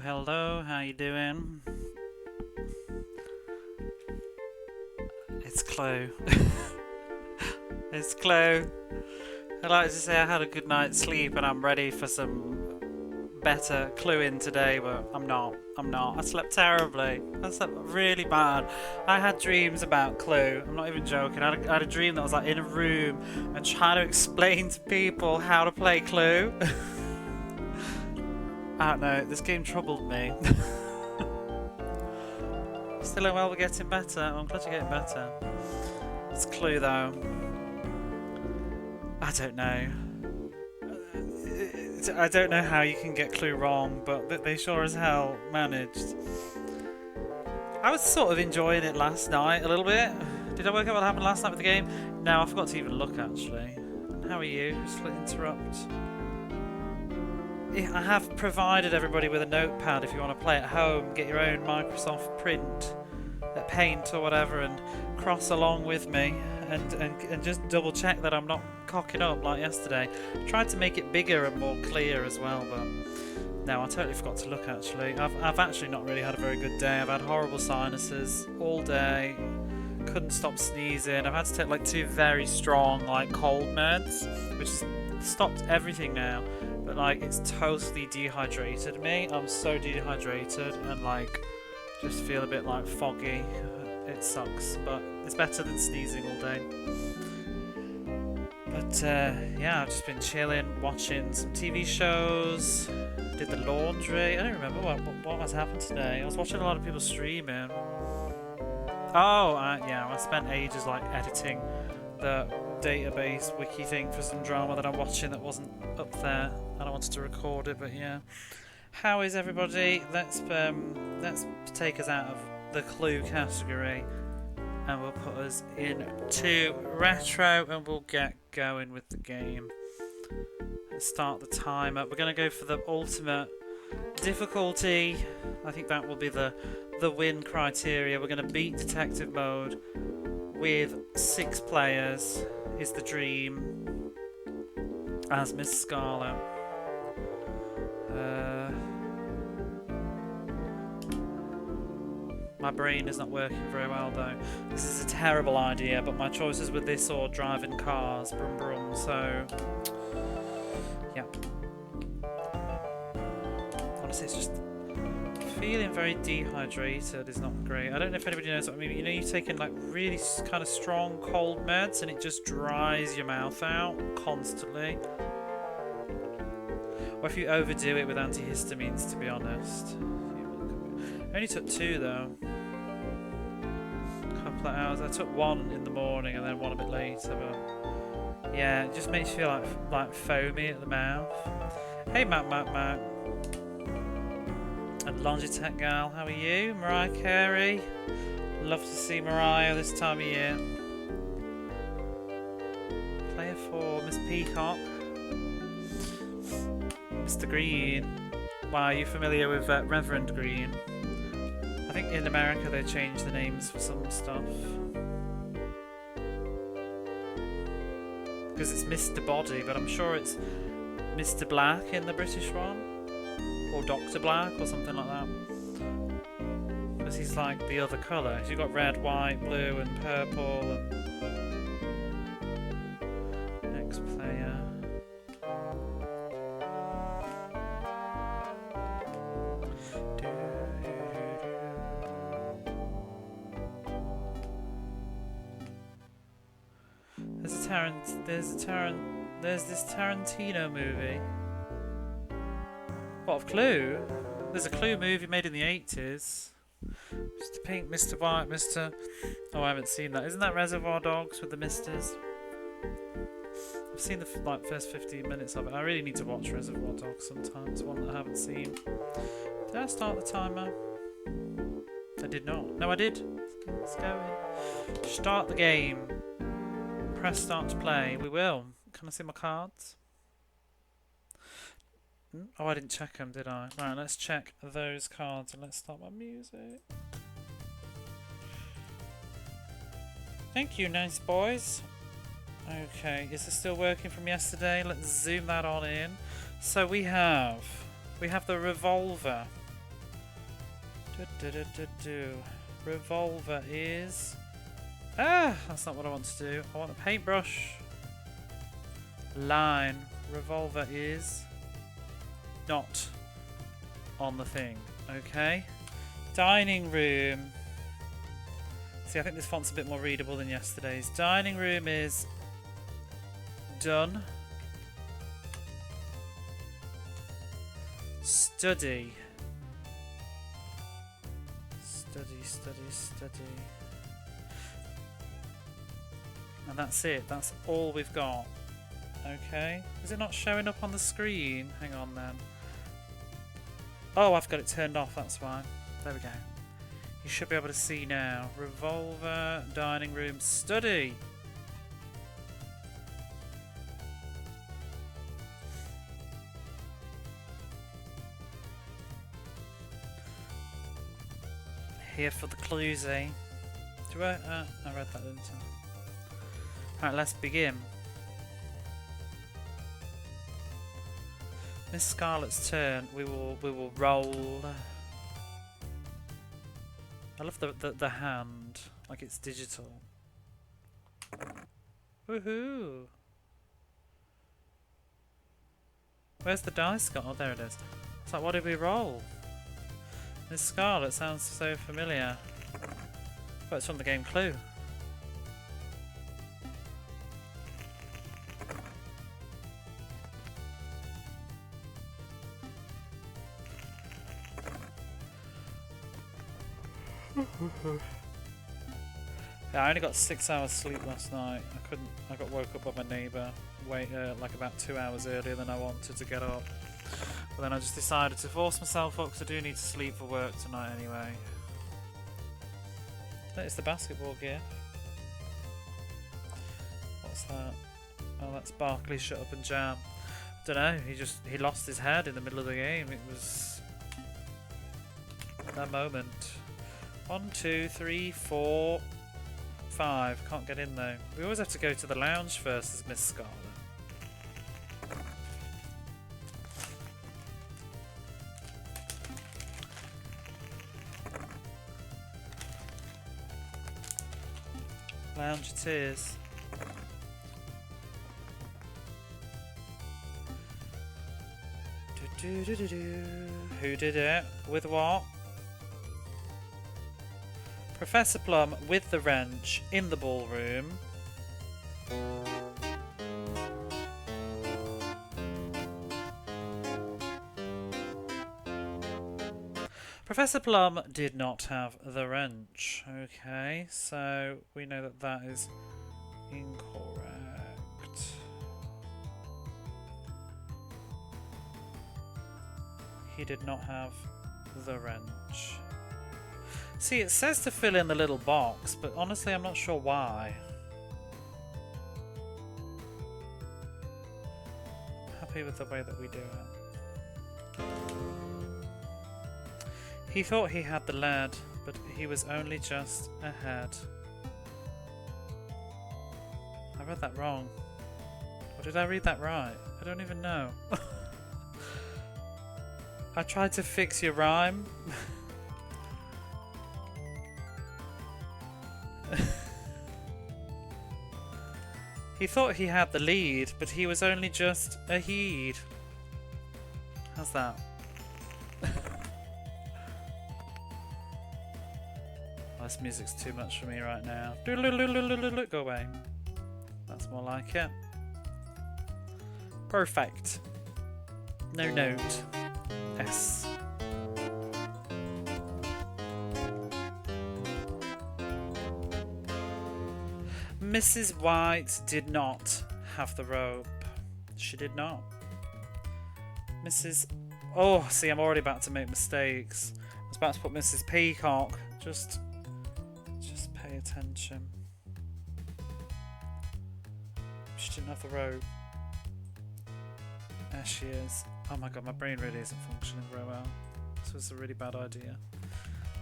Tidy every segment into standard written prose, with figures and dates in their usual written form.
Hello, how you doing? It's Chloe. It's Chloe. I'd like to say I had a good night's sleep and I'm ready for some better cluing today, but I'm not. I slept terribly. I slept really bad. I had dreams about Clue. I'm not even joking. I had a dream that was like in a room and trying to explain to people how to play Clue. I don't know, this game troubled me. Still well, we're getting better. I'm glad you're getting better. It's Clue though. I don't know. I don't know how you can get Clue wrong, but they sure as hell managed. I was sort of enjoying it last night a little bit. Did I work out what happened last night with the game? No, I forgot to even look actually. How are you? Just to interrupt. I have provided everybody with a notepad if you want to play at home. Get your own Microsoft print, paint or whatever, and cross along with me, and just double check that I'm not cocking up like yesterday. Tried to make it bigger and more clear as well, but no, I totally forgot to look actually. I've actually not really had a very good day. I've had horrible sinuses all day. Couldn't stop sneezing. I've had to take like 2 very strong like cold meds, which has stopped everything now. But like it's totally dehydrated me. I'm so dehydrated and like just feel a bit like foggy. It sucks, but it's better than sneezing all day. But yeah, I've just been chilling, watching some TV shows, did the laundry. I don't remember what has happened today. I was watching a lot of people streaming. Oh, yeah, I spent ages like editing the database wiki thing for some drama that I'm watching that wasn't up there, and I wanted to record it. But yeah, how is everybody? Let's take us out of the Clue category and we'll put us into retro and we'll get going with the game. Let's start the timer. We're going to go for the ultimate difficulty. I think that will be the win criteria. We're going to beat detective mode with 6 players is the dream as Miss Scarlet. My brain is not working very well though. This is a terrible idea, but my choices were this or driving cars, brum brum, so yeah. Honestly, it's just feeling very dehydrated is not great. I don't know if anybody knows what I mean. You know, you're taking like really kind of strong cold meds and it just dries your mouth out constantly. Or if you overdo it with antihistamines, to be honest. I only took 2 though. Couple of hours. I took 1 in the morning and then 1 a bit later, but yeah, it just makes you feel like foamy at the mouth. Hey Matt. And Longitech Gal, how are you? Mariah Carey. Love to see Mariah this time of year. Player 4, Miss Peacock. Mr. Green. Wow, are you familiar with Reverend Green? I think in America they changed the names for some stuff. Because it's Mr. Body, but I'm sure it's Mr. Black in the British one. Or Dr. Black or something like that. Because he's like the other colours. You've got red, white, blue and purple and... Next player. There's this Tarantino movie. What, of Clue? There's a Clue movie made in the 80s. Mr. Pink, Mr. White, Mr... Oh, I haven't seen that. Isn't that Reservoir Dogs with the Misters? I've seen the first 15 minutes of it. I really need to watch Reservoir Dogs sometime. It's one that I haven't seen. Did I start the timer? I did not. No, I did. Let's go in. Start the game. Press start to play. We will. Can I see my cards? Oh, I didn't check them, did I? Right, let's check those cards and let's start my music. Thank you, nice boys. Okay, is this still working from yesterday? Let's zoom that on in. So we have the revolver. Revolver is... Ah! That's not what I want to do. I want a paintbrush. Line. Revolver is... not on the thing. Okay. Dining room. See, I think this font's a bit more readable than yesterday's. Dining room is... done. Study. Study. And that's it. That's all we've got. Okay. Is it not showing up on the screen? Hang on then. Oh, I've got it turned off. That's why. There we go. You should be able to see now. Revolver, dining room, study. Here for the clues, eh? Do I? I read that, didn't I? Alright, let's begin. Miss Scarlet's turn. We will roll. I love the hand, like it's digital. Woohoo! Where's the dice gone? Oh, there it is. It's like, what did we roll? Miss Scarlet sounds so familiar. Well, it's from the game Clue. Yeah, I only got 6 hours sleep last night. I got woke up by my neighbour like about 2 hours earlier than I wanted to get up. But then I just decided to force myself up because I do need to sleep for work tonight anyway. That is the basketball gear. What's that? Oh, that's Barkley shut up and jam. I don't know, he lost his head in the middle of the game. It was that moment. 1, 2, 3, 4, 5. Can't get in though. We always have to go to the lounge first as Miss Scarlet. Lounge it is. Who did it? With what? Professor Plum with the wrench in the ballroom. Professor Plum did not have the wrench. Okay, so we know that that is incorrect. He did not have the wrench. See, it says to fill in the little box, but honestly I'm not sure why. I'm happy with the way that we do it. He thought he had the lead, but he was only just ahead. I read that wrong. Or did I read that right? I don't even know. I tried to fix your rhyme. He thought he had the lead, but he was only just ahead. How's that? This music's too much for me right now. Go away. That's more like it. Perfect. No note. S. Mrs. White did not have the rope. She did not. Mrs. Oh, see, I'm already about to make mistakes. I was about to put Mrs. Peacock. Just pay attention. She didn't have the rope. There she is. Oh my god, my brain really isn't functioning very well. This was a really bad idea.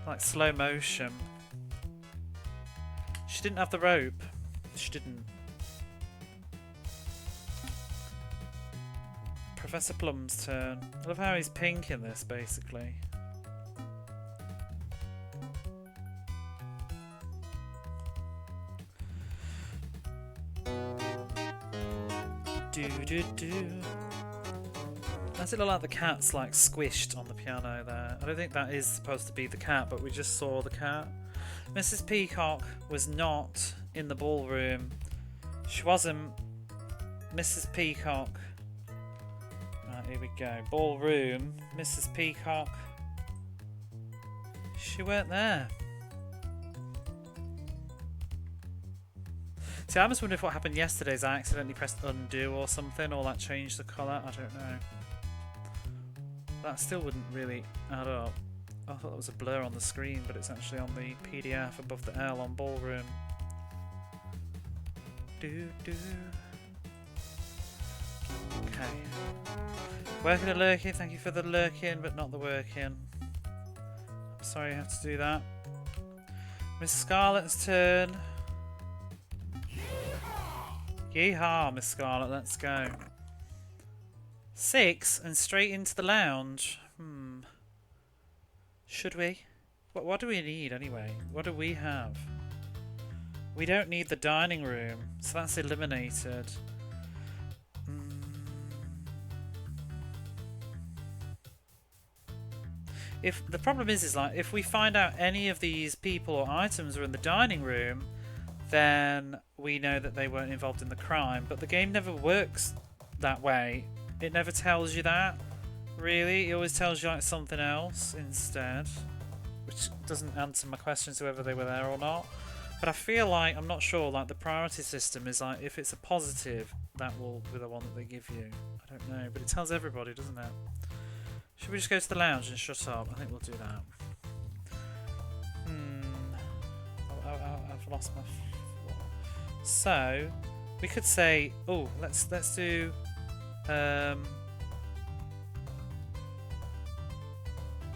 Like slow motion. She didn't have the rope. She didn't. Professor Plum's turn. I love how he's pink in this, basically. Do do do. Does it look like the cat's like squished on the piano there? I don't think that is supposed to be the cat, but we just saw the cat. Mrs. Peacock was not in the ballroom. She wasn't. Mrs. Peacock. Right, here we go. Ballroom. Mrs. Peacock. She weren't there. See, I almost wonder if what happened yesterday is I accidentally pressed undo or something, or that changed the colour. I don't know. That still wouldn't really add up. I thought that was a blur on the screen, but it's actually on the PDF above the L on Ballroom. Do do. Okay. Working and lurking. Thank you for the lurking, but not the working. I'm sorry you have to do that. Miss Scarlet's turn. Yeehaw, Miss Scarlet, let's go. 6 and straight into the lounge. Should we? What do we need anyway? What do we have? We don't need the dining room, so that's eliminated. If the problem is like if we find out any of these people or items are in the dining room, then we know that they weren't involved in the crime. But the game never works that way. It never tells you that, really. It always tells you like something else instead, which doesn't answer my questions to whether they were there or not. But I feel like, I'm not sure, like the priority system is like if it's a positive, that will be the one that they give you. I don't know, but it tells everybody, doesn't it? Should we just go to the lounge and shut up? I think we'll do that. I've lost my floor. So we could say, oh, let's do.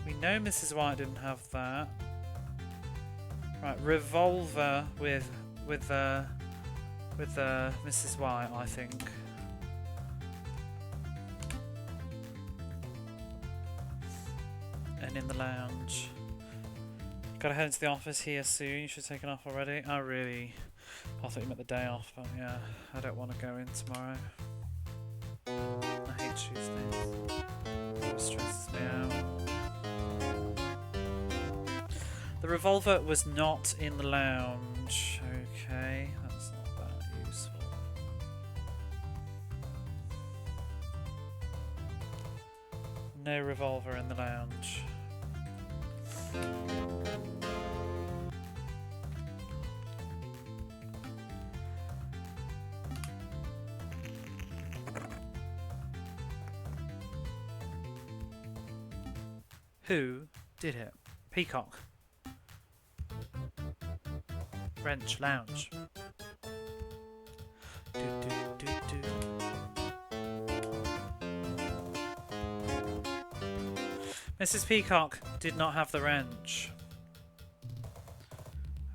We know Mrs. White didn't have that. Right, revolver with Mrs. White, I think. And in the lounge. Gotta head into the office here soon. You should have taken off already. I thought you meant the day off, but yeah, I don't want to go in tomorrow. I hate Tuesdays. It stresses me out. The revolver was not in the lounge. Okay, that's not that useful. No revolver in the lounge. Who did it? Peacock. Wrench Lounge. Do, do, do, do. Mrs. Peacock did not have the wrench.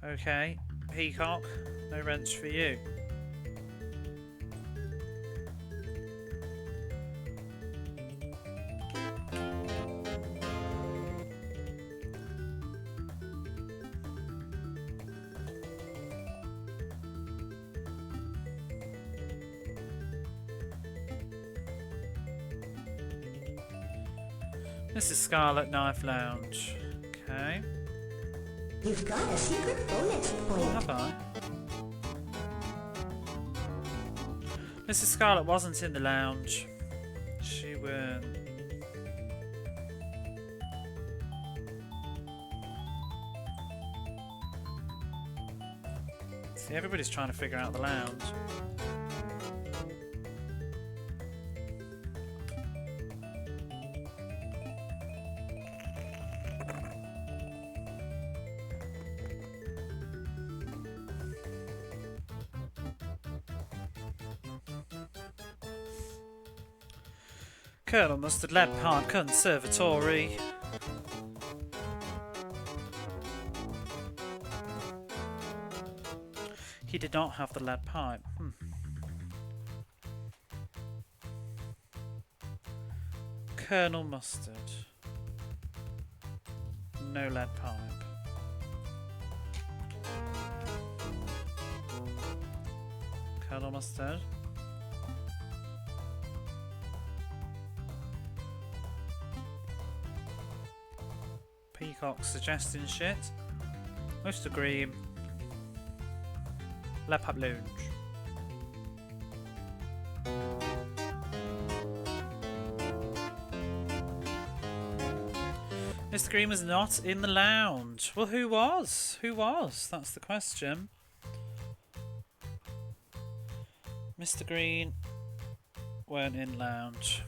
Okay, Peacock, no wrench for you. This is Scarlet Knife Lounge. Okay. You've got a secret bonus point. Have I? Mrs. Scarlet wasn't in the lounge. She weren't. See, everybody's trying to figure out the lounge. Colonel Mustard Lead Pipe Conservatory. He did not have the lead pipe. Colonel Mustard. No lead pipe. Colonel Mustard. Peacock suggesting shit. Mr. Green. Le Pub Lounge. Mr. Green was not in the lounge. Well, who was? Who was? That's the question. Mr. Green weren't in lounge.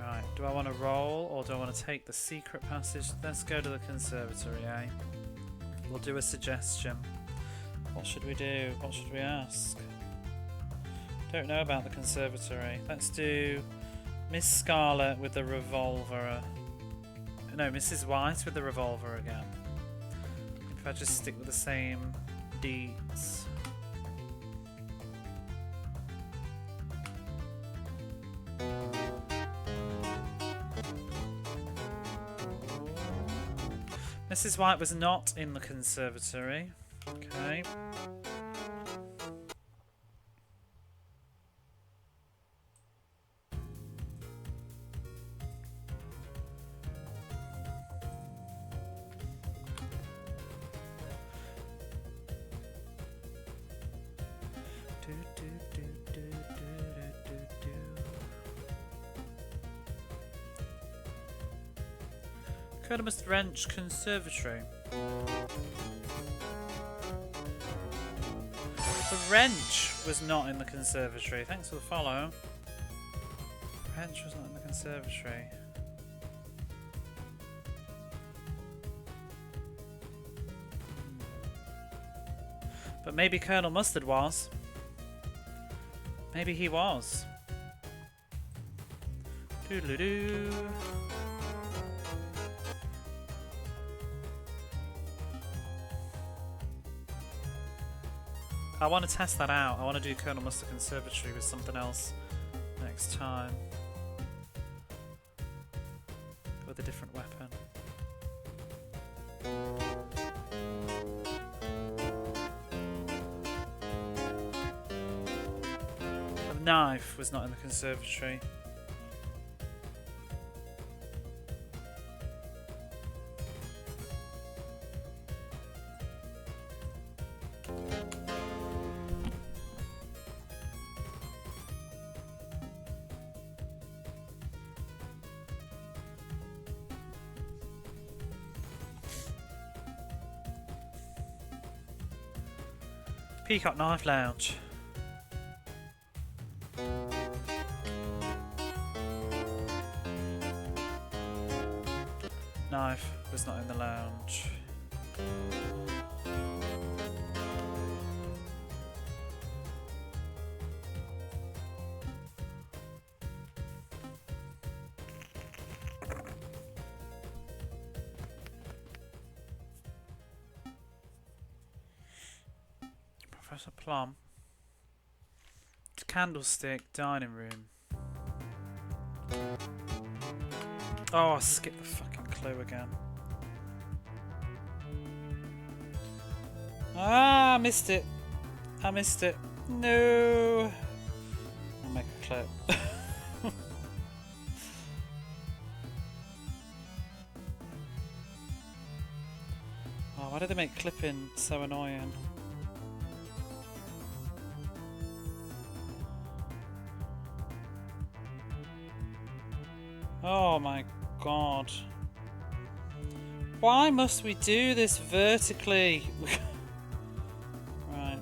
Right, do I want to roll or do I want to take the secret passage? Let's go to the conservatory, eh? We'll do a suggestion. What should we do? What should we ask? Don't know about the conservatory. Let's do Miss Scarlet with the revolver. No, Mrs. White with the revolver again. If I just stick with the same deeds. Mrs. White was not in the conservatory. Okay. Curtimus Wrench Conservatory. The wrench was not in the conservatory. Thanks for the follow. Wrench was not in the conservatory. But maybe Colonel Mustard was. Maybe he was. Doodle-doo. I want to test that out. I want to do Colonel Mustard Conservatory with something else next time. With a different weapon. The knife was not in the conservatory. Peacock Knife Lounge. Knife was not in the lounge. Professor Plum. Candlestick dining room. Oh, I skipped the fucking clue again. Ah, I missed it. I missed it. No. I'll make a clip. Oh, why did they make clipping so annoying? Oh my god. Why must we do this vertically? Right.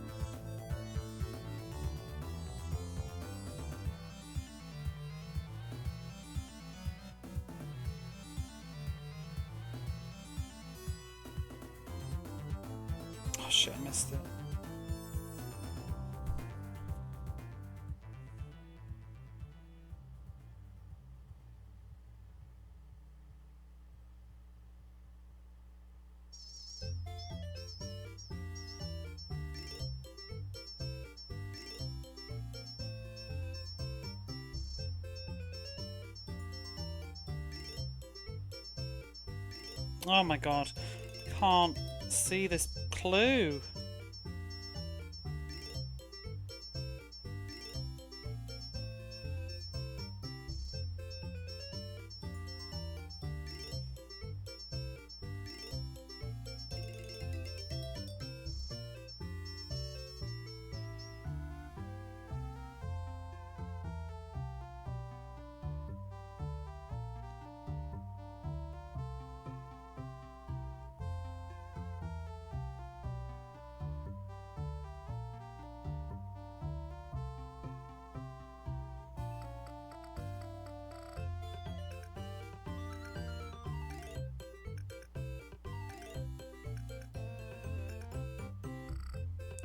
Oh shit, I missed it. Oh my god, can't see this clue.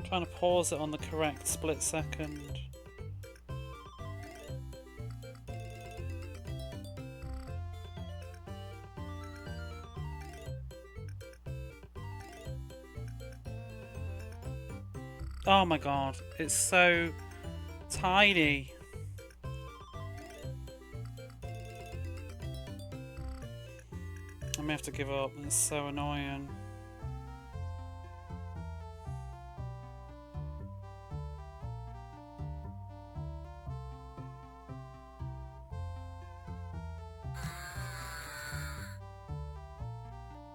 Trying to pause it on the correct split second. Oh my god, it's so tiny. I may have to give up, it's so annoying.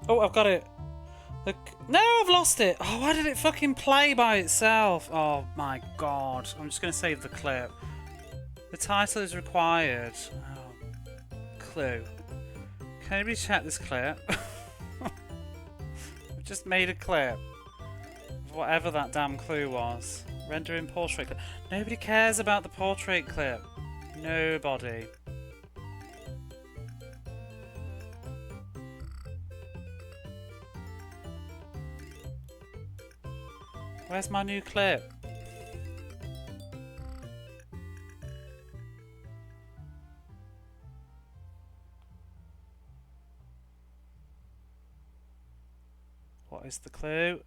Oh, I've got it. No, I've lost it. Oh, why did it fucking play by itself? Oh my god. I'm just going to save the clip. The title is required. Oh, clue. Can anybody check this clip? I've just made a clip of whatever that damn clue was. Rendering portrait clip. Nobody cares about the portrait clip. Nobody. Where's my new clip? What is the clue?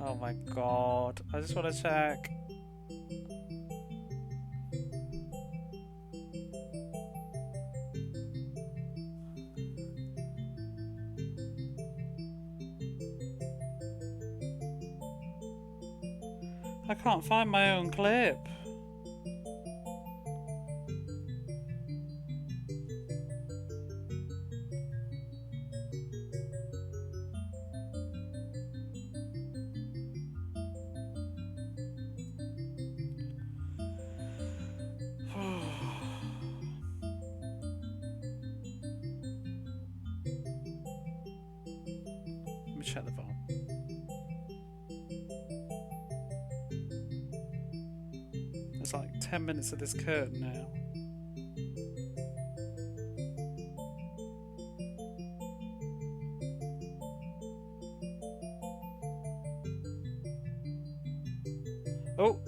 Oh my god, I just want to check. I can't find my own clip. Let me check the vault. There's like 10 minutes of this curtain now. Oh!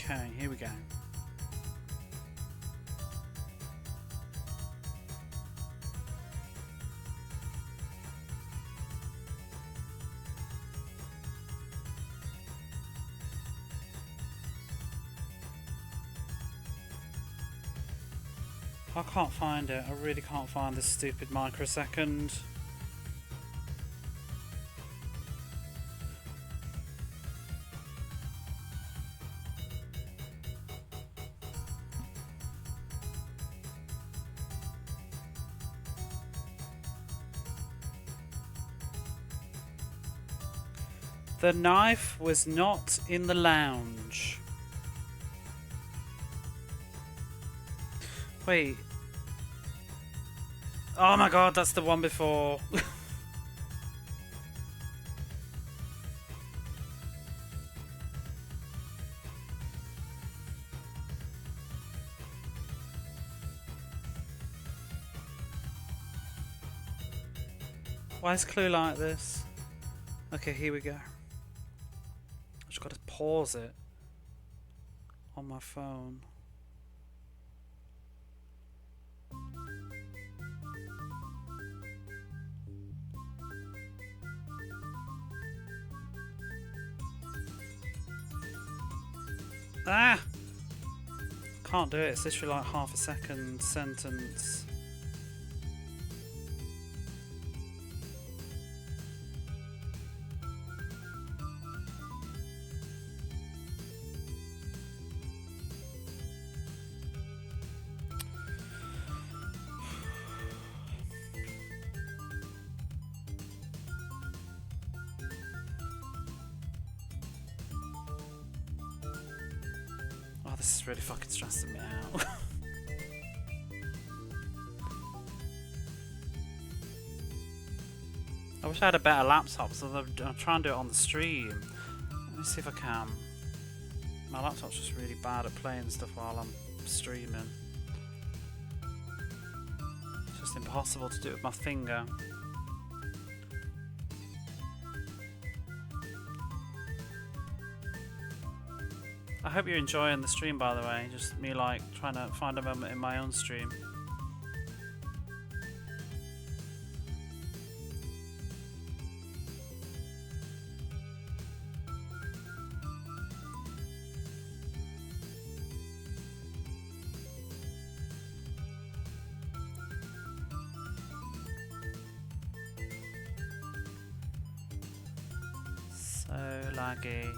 Okay, here we go. I can't find it. I really can't find this stupid microsecond. The knife was not in the lounge. Wait. Oh my god, that's the one before. Why is Clue like this? Okay, here we go. I just got to pause it on my phone. Ah! Can't do it, it's literally like half a second sentence. Oh, this is really fucking stressing me out. I wish I had a better laptop, so I'll try and do it on the stream. Let me see if I can. My laptop's just really bad at playing stuff while I'm streaming. It's just impossible to do it with my finger. I hope you're enjoying the stream, by the way. Just me like trying to find a moment in my own stream. So laggy.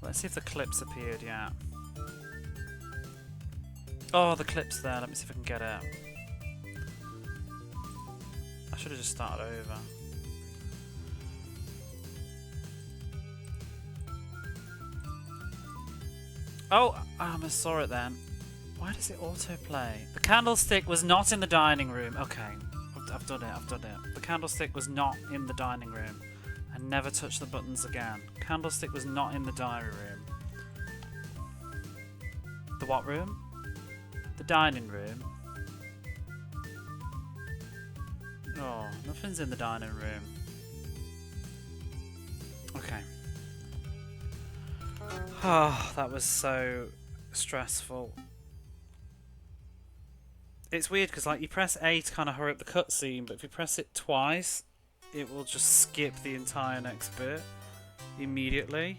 Let's see if the clip's appeared yet. Oh, the clip's there. Let me see if I can get it. I should have just started over. Oh, I saw it then. Why does it autoplay? The candlestick was not in the dining room. Okay, I've done it. The candlestick was not in the dining room. I never touched the buttons again. Candlestick was not in the diary room. The what room? The dining room. Oh, nothing's in the dining room. Okay. Oh, that was so stressful. It's weird because like you press A to kind of hurry up the cutscene, but if you press it twice, it will just skip the entire next bit immediately.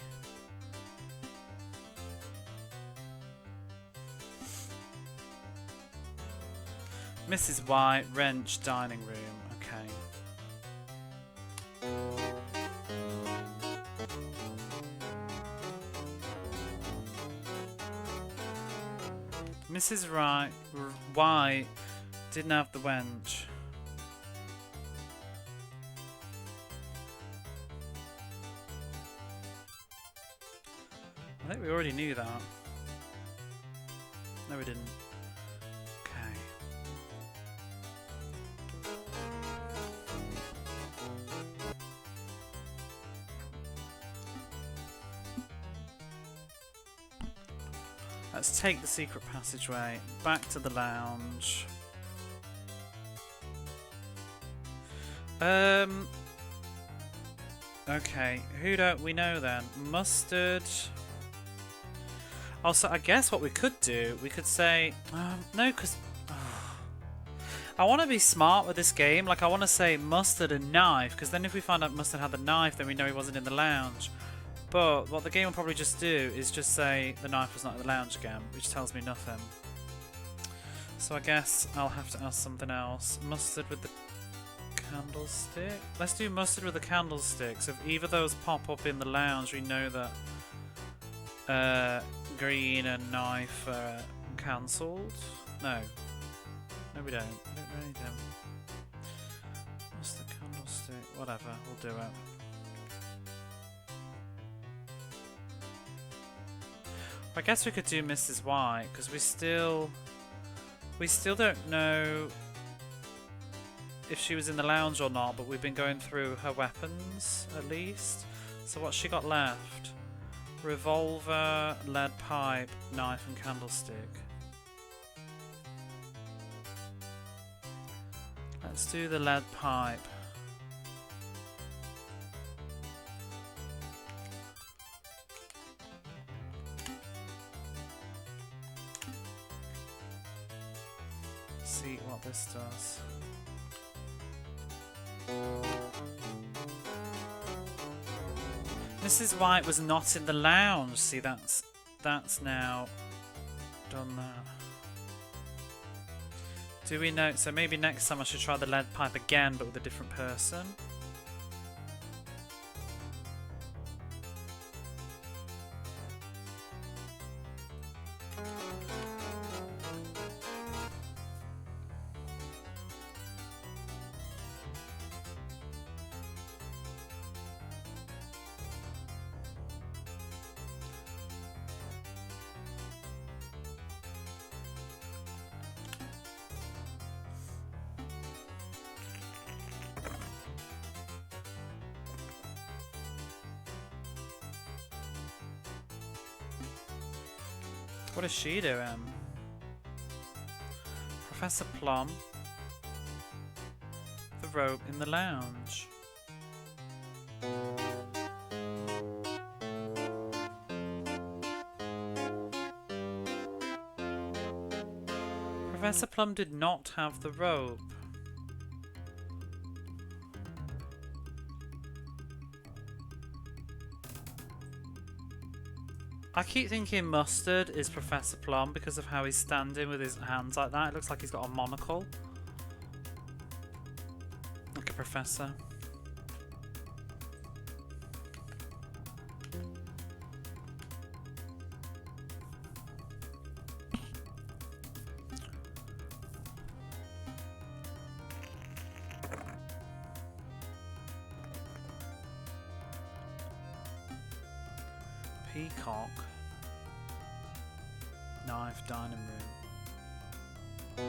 Mrs. White, Wrench, dining room. Okay. Mrs. White didn't have the wench. I think we already knew that. No, we didn't. Okay. Let's take the secret passageway back to the lounge. Okay, who don't we know then? Mustard. Also, I guess what we could do, we could say, no, because I want to be smart with this game. Like, I want to say Mustard and Knife, because then if we find out Mustard had the knife, then we know he wasn't in the lounge. But what the game will probably just do is just say the knife was not in the lounge again, which tells me nothing. So I guess I'll have to ask something else. Mustard with the candlestick? Let's do mustard with the candlestick. So if either of those pop up in the lounge, we know that green and knife are cancelled. No. No, we don't. We don't do anything. Mustard, candlestick, whatever. We'll do it. I guess we could do Mrs. White because we still don't know if she was in the lounge or not, but we've been going through her weapons at least. So what's she got left? Revolver, lead pipe, knife and candlestick. Let's do the lead pipe. see what this does. Mrs. White was not in the lounge. See, that's now done that. Do we know? So maybe next time I should try the lead pipe again, but with a different person. What is she doing? Professor Plum. The rope in the lounge. Professor Plum did not have the rope. I keep thinking Mustard is Professor Plum because of how he's standing with his hands like that. It looks like he's got a monocle. Like a professor. Peacock. Knife, dining room.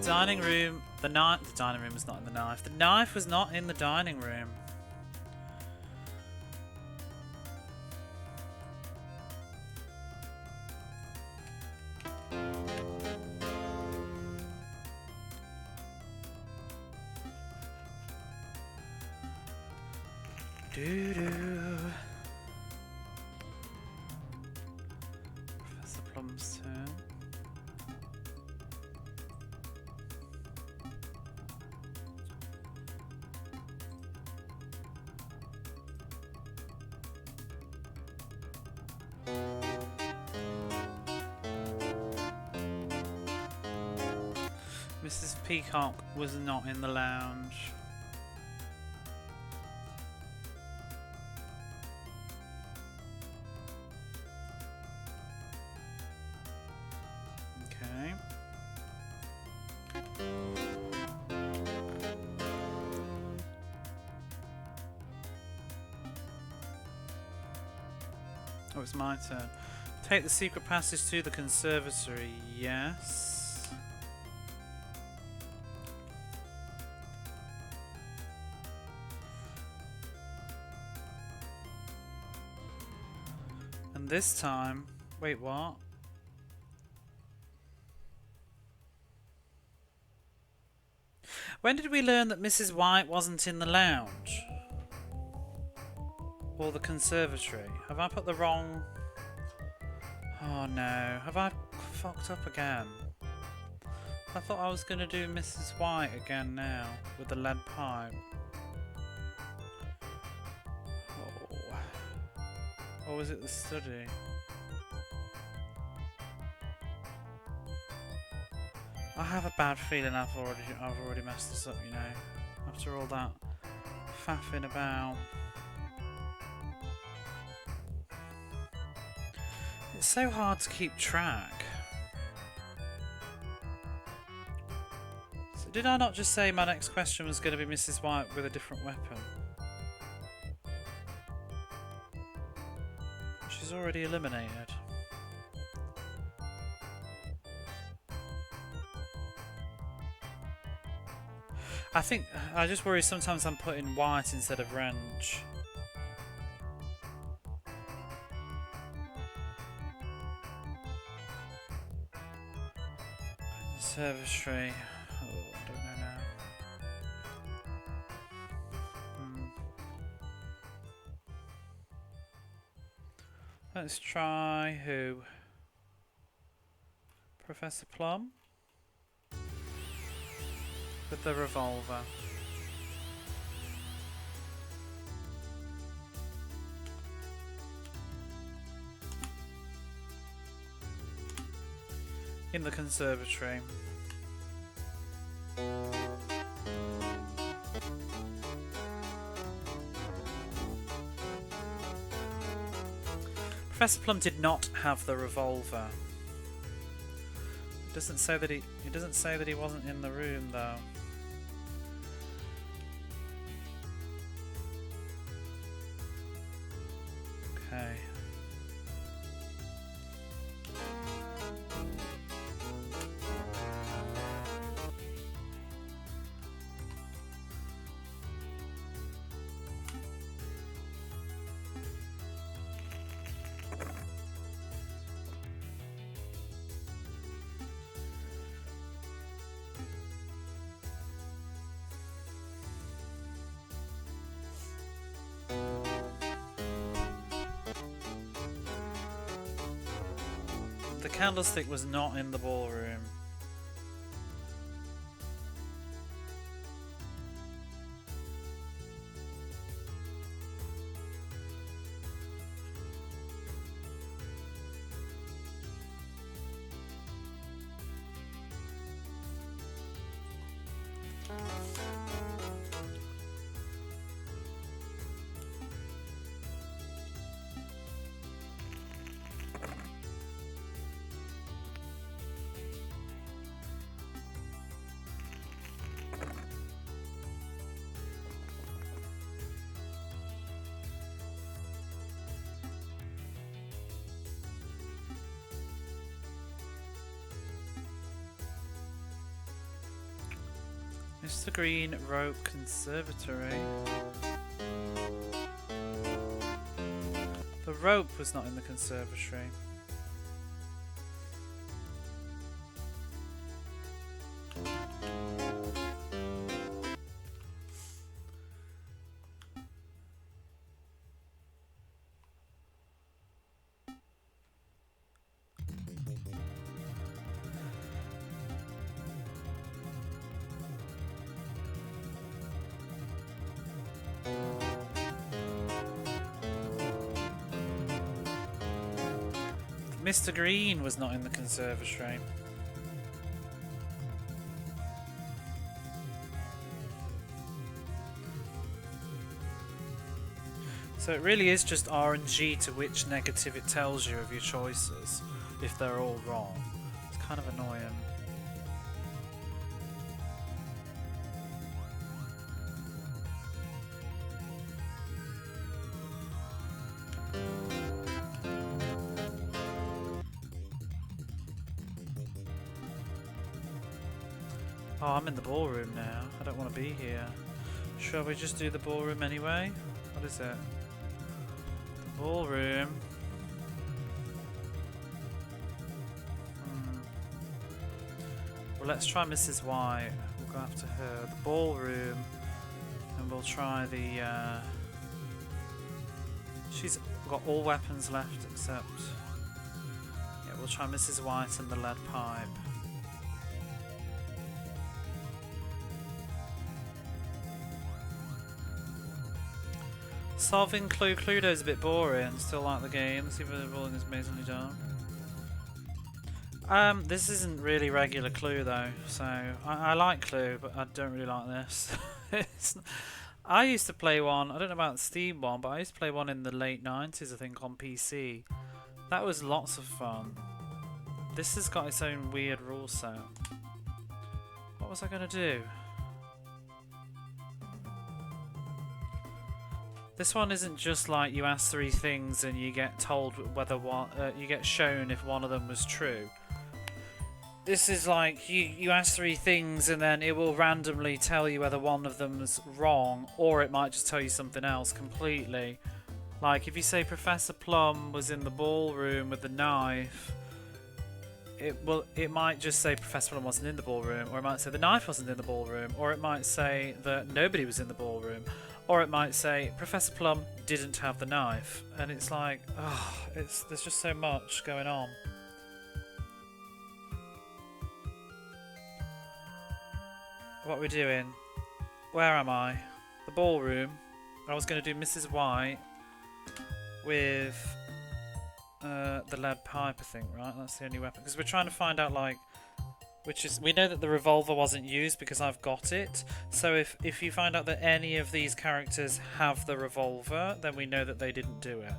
The dining room. The dining room was not in the knife. The knife was not in the dining room. Doo-doo. Professor Plum's turn. Mrs. Peacock was not in the lounge. Okay. Oh, it's my turn. Take the secret passage to the conservatory. Yes. And this time... Wait, what? When did we learn that Mrs. White wasn't in the lounge? Or the conservatory? Have I put the wrong... Oh no, have I fucked up again? I thought I was going to do Mrs. White again now, with the lead pipe. Oh. Or was it the study? I have a bad feeling I've already messed this up, you know. After all that faffing about. It's so hard to keep track. So did I not just say my next question was going to be Mrs. White with a different weapon? She's already eliminated. I think I just worry sometimes I'm putting white instead of wrench. Conservatory. Oh, I don't know now. Let's try who? Professor Plum? With the revolver. In the conservatory. Professor Plum did not have the revolver. It doesn't say that he wasn't in the room though. Okay. The candlestick was not in the ballroom. Mr. Green wrote conservatory. The rope was not in the conservatory. Mr. Green was not in the conservatory. So it really is just RNG to which negative it tells you of your choices, if they're all wrong. It's kind of annoying. Oh, I'm in the ballroom now. I don't want to be here. Shall we just do the ballroom anyway? What is it? The ballroom. Well, let's try Mrs. White. We'll go after her. The ballroom. And we'll try the... She's got all weapons left except... Yeah, we'll try Mrs. White and the lead pipe. Solving Cluedo's a bit boring. Still like the game. Even though the rolling is amazingly done. This isn't really regular Clue though, so I like Clue, but I don't really like this. I used to play one. I don't know about the Steam one, but I used to play one in the late 90s, I think, on PC. That was lots of fun. This has got its own weird rule set. What was I gonna do? This one isn't just like you ask 3 things and you get told whether one, you get shown if one of them was true. This is like you ask 3 things and then it will randomly tell you whether one of them's wrong, or it might just tell you something else completely. Like if you say Professor Plum was in the ballroom with the knife, it might just say Professor Plum wasn't in the ballroom, or it might say the knife wasn't in the ballroom, or it might say that nobody was in the ballroom. Or it might say, Professor Plum didn't have the knife. And it's like, oh, there's just so much going on. What are we doing? Where am I? The ballroom. I was going to do Mrs. White with the lead pipe, I think, right? That's the only weapon. Because we're trying to find out, like, which is... We know that the revolver wasn't used because I've got it. So if you find out that any of these characters have the revolver, then we know that they didn't do it.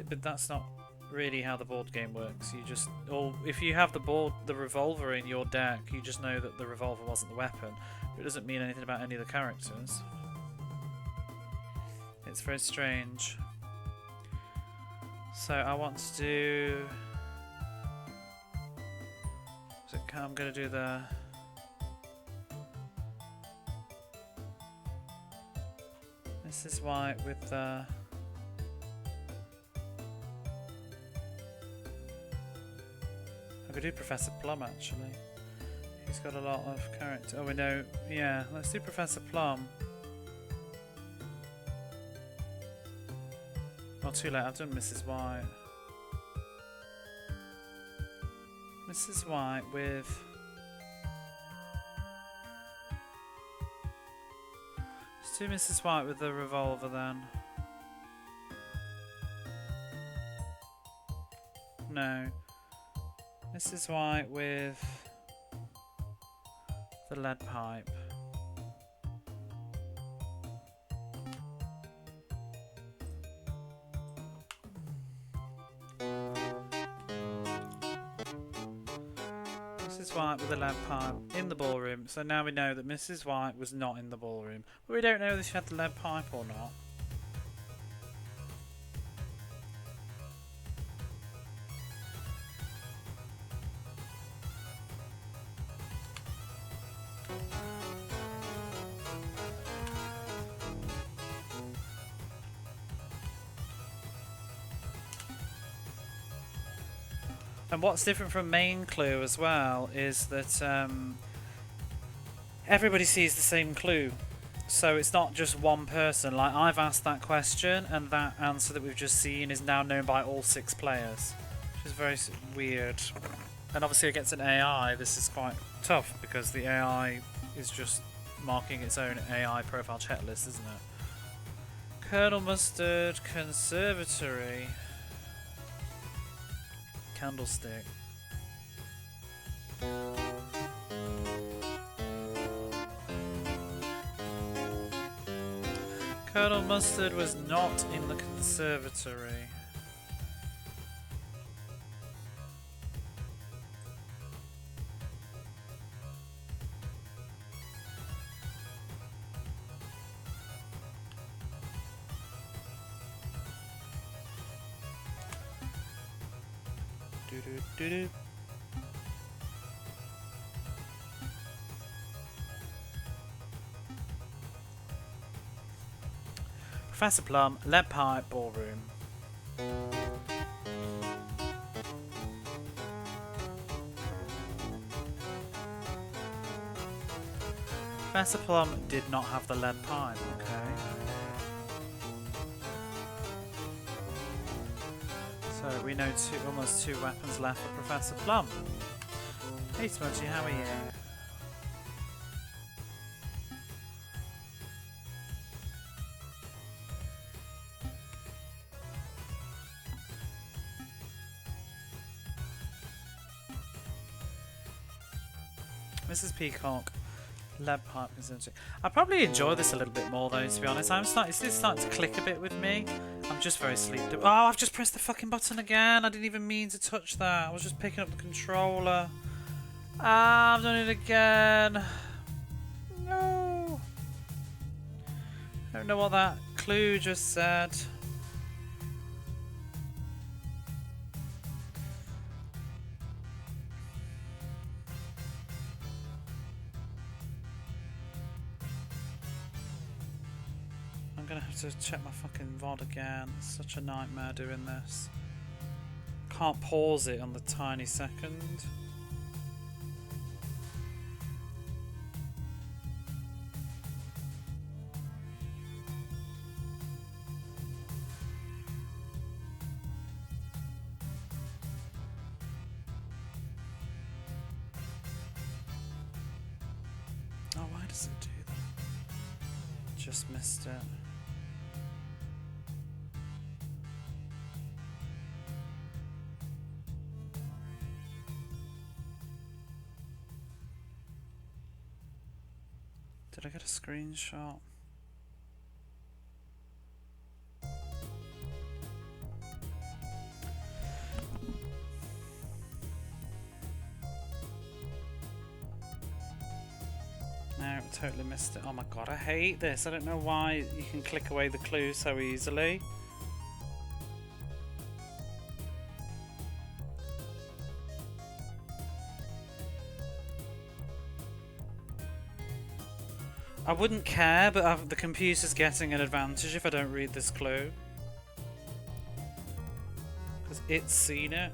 But that's not really how the board game works. You just... Or if you have the revolver in your deck, you just know that the revolver wasn't the weapon. But it doesn't mean anything about any of the characters. It's very strange. So I want to do... I'm going to do the... Mrs. White with the... I could do Professor Plum, actually. He's got a lot of character. Oh, we know... Yeah, let's do Professor Plum. Oh, too late. I've done Mrs. White. Mrs. White with... Let's do Mrs. White with the revolver then. No. Mrs. White with the lead pipe. Mrs. White with the lead pipe in the ballroom. So now we know that Mrs. White was not in the ballroom. But we don't know if she had the lead pipe or not. And what's different from main clue as well is that everybody sees the same clue. So it's not just one person. Like, I've asked that question and that answer that we've just seen is now known by all 6 players. Which is very weird. And obviously against an AI this is quite tough because the AI is just marking its own AI profile checklist, isn't it? Colonel Mustard Conservatory. Candlestick. Colonel Mustard was not in the conservatory. Doo-doo-doo-doo. Professor Plum, lead pipe, ballroom. Professor Plum did not have the lead pipe, okay. So we know almost two weapons left for Professor Plum. Hey Smudgy, how are you? Mrs. Peacock, lead pipe conservatory. I probably enjoy this a little bit more though, to be honest. It's just starting to click a bit with me. I'm just very sleep. Oh, I've just pressed the fucking button again. I didn't even mean to touch that. I was just picking up the controller. Ah, I've done it again. No. I don't know what that clue just said. I'm gonna have to check my fucking VOD again. It's such a nightmare doing this. Can't pause it on the tiny second. Why does it do that? Just missed it. Did I get a screenshot? No, totally missed it. Oh my god, I hate this. I don't know why you can click away the clue so easily. I wouldn't care, but the computer's getting an advantage if I don't read this clue. Because it's seen it.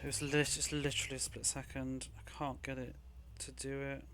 It's literally a split second. I can't get it to do it.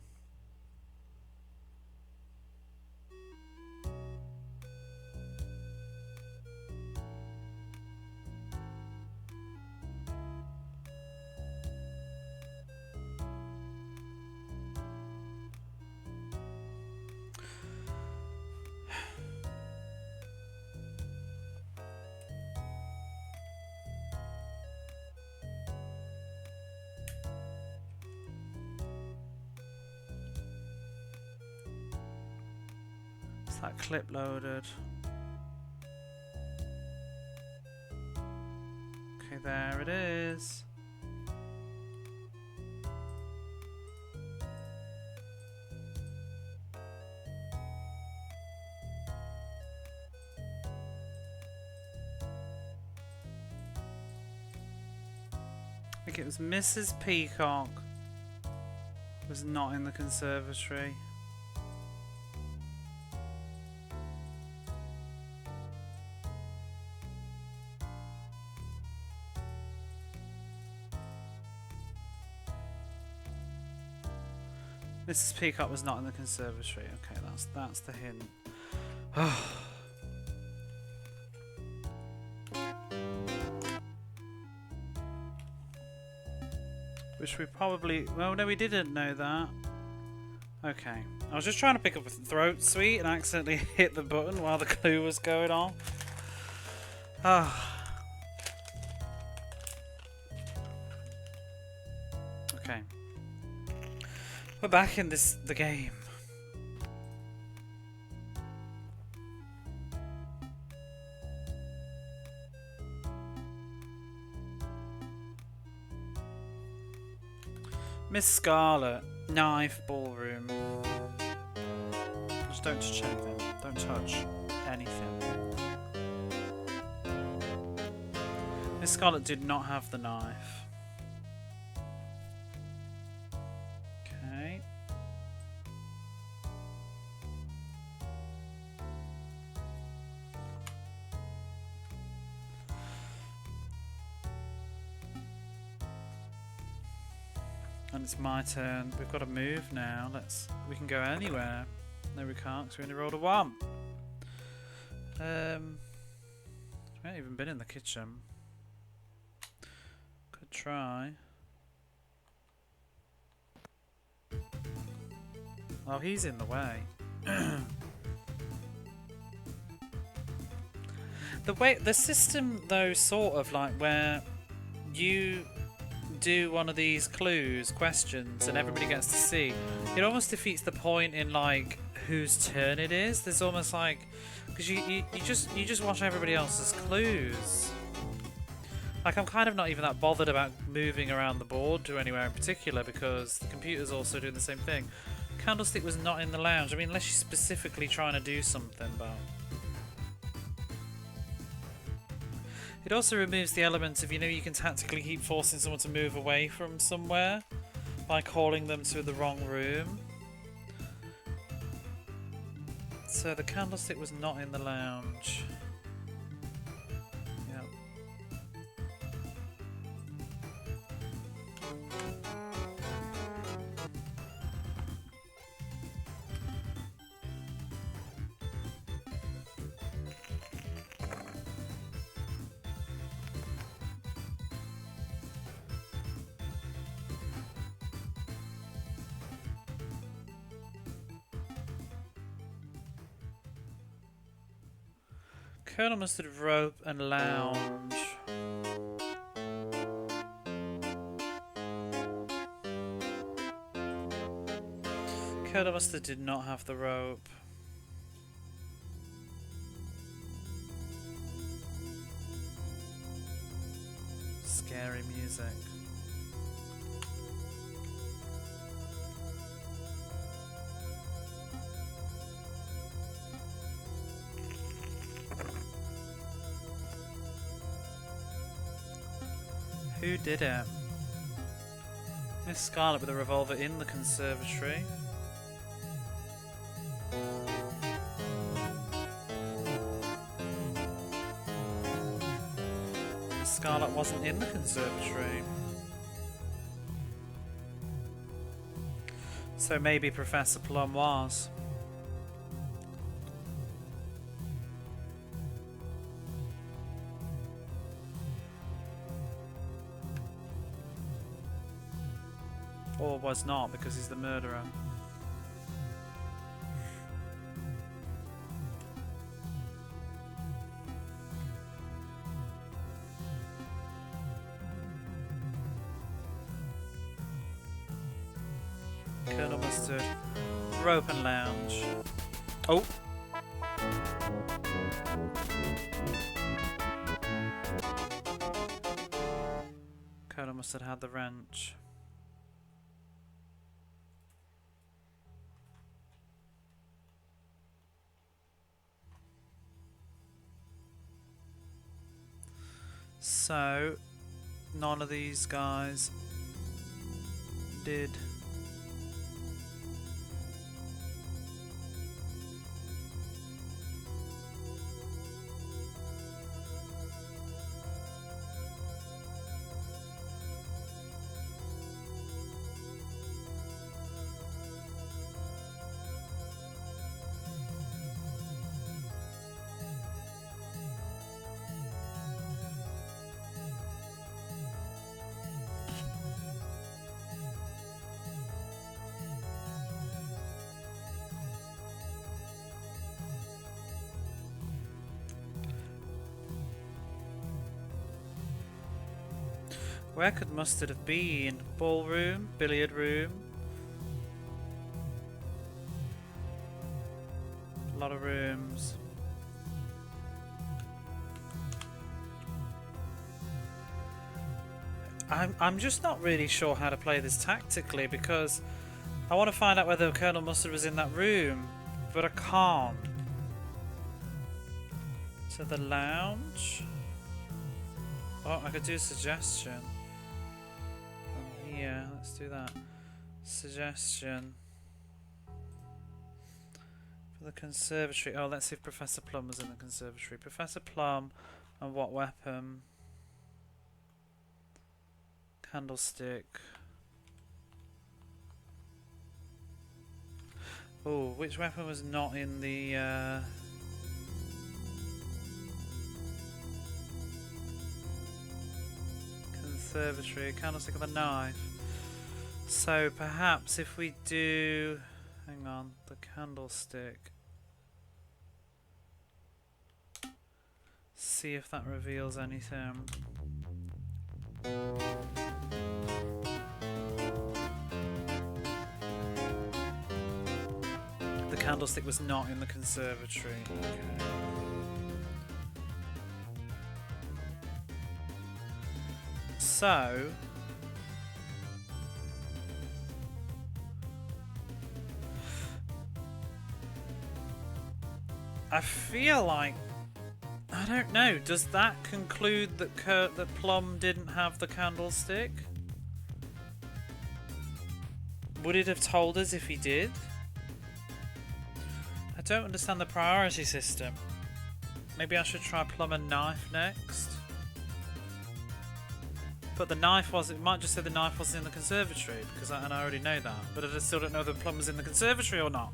That clip loaded. Okay, there it is. I think it was Mrs. Peacock was not in the conservatory. Mrs. Peacock was not in the conservatory. Okay, that's the hint. Which we probably... Well, no, we didn't know that. Okay. I was just trying to pick up a throat sweet and accidentally hit the button while the clue was going on. Okay. We're back in the game. Miss Scarlet, knife, ballroom. Just don't touch anything. Don't touch anything. Miss Scarlet did not have the knife. Okay. And it's my turn. We've got to move now. We can go anywhere. No, we can't because we only rolled a 1. We haven't even been in the kitchen. Could try. Oh, he's in the way. The system though, sort of like where you do one of these questions, and everybody gets to see. It almost defeats the point in like whose turn it is. There's almost like because you just watch everybody else's clues. Like I'm kind of not even that bothered about moving around the board to anywhere in particular because the computer's also doing the same thing. Candlestick was not in the lounge. I mean, unless you're specifically trying to do something, but it also removes the element of, you know, you can tactically keep forcing someone to move away from somewhere by calling them to the wrong room. So the candlestick was not in the lounge. Yep. Colonel Mustard, rope and lounge. Colonel Mustard did not have the rope. Scary music. Who did it? Miss Scarlet with a revolver in the conservatory. Miss Scarlet wasn't in the conservatory. So maybe Professor Plum was. Or was not, because he's the murderer. Colonel Mustard, rope and lounge. Oh! Colonel Mustard had the wrench. So, none of these guys did. Where could Mustard have been? Ballroom? Billiard room? A lot of rooms. I'm just not really sure how to play this tactically because I want to find out whether Colonel Mustard was in that room, but I can't. To the lounge? Oh, I could do a suggestion. Yeah, let's do that. Suggestion. For the conservatory. Oh, let's see if Professor Plum was in the conservatory. Professor Plum and what weapon? Candlestick. Oh, which weapon was not in the conservatory? Candlestick and the knife. So perhaps if we do, hang on, the candlestick. see if that reveals anything. The candlestick was not in the conservatory. Okay. So I feel like, I don't know, does that conclude that that Plum didn't have the candlestick? Would it have told us if he did? I don't understand the priority system. Maybe I should try Plum and Knife next. But the knife was, it might just say the knife wasn't in the conservatory, because and I already know that. But I still don't know if the Plum was in the conservatory or not.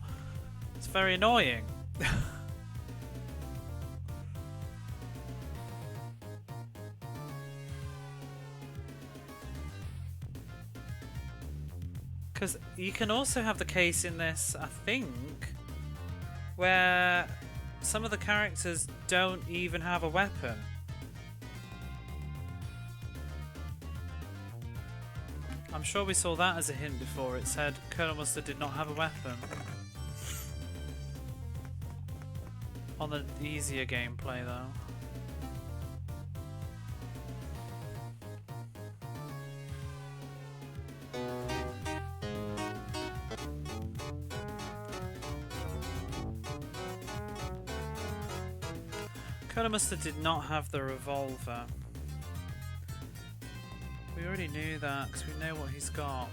It's very annoying. Because you can also have the case in this, I think, where some of the characters don't even have a weapon. I'm sure we saw that as a hint before. It said Colonel Mustard did not have a weapon. On the easier gameplay though. Colonel Mustard did not have the revolver. We already knew that because we know what he's got.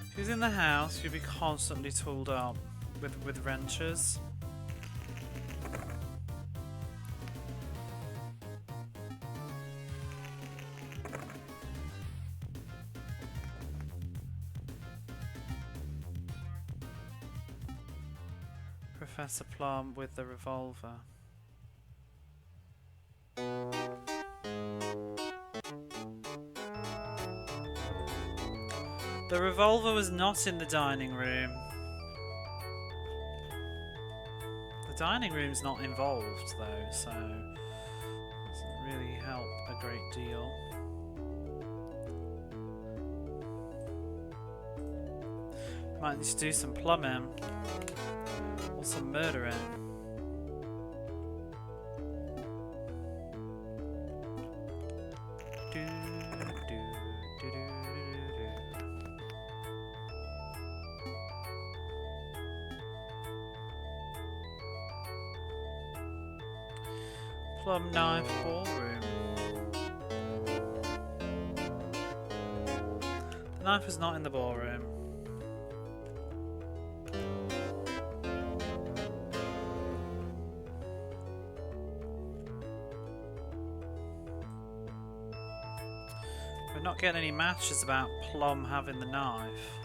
If he's in the house, he'd be constantly tooled up with wrenches. Professor Plum with the revolver. The revolver was not in the dining room. The dining room's not involved though, so it doesn't really help a great deal. Might need to do some plumbing or some murdering. Plum Knife Ballroom. The knife is not in the ballroom. We're not getting any matches about Plum having the knife,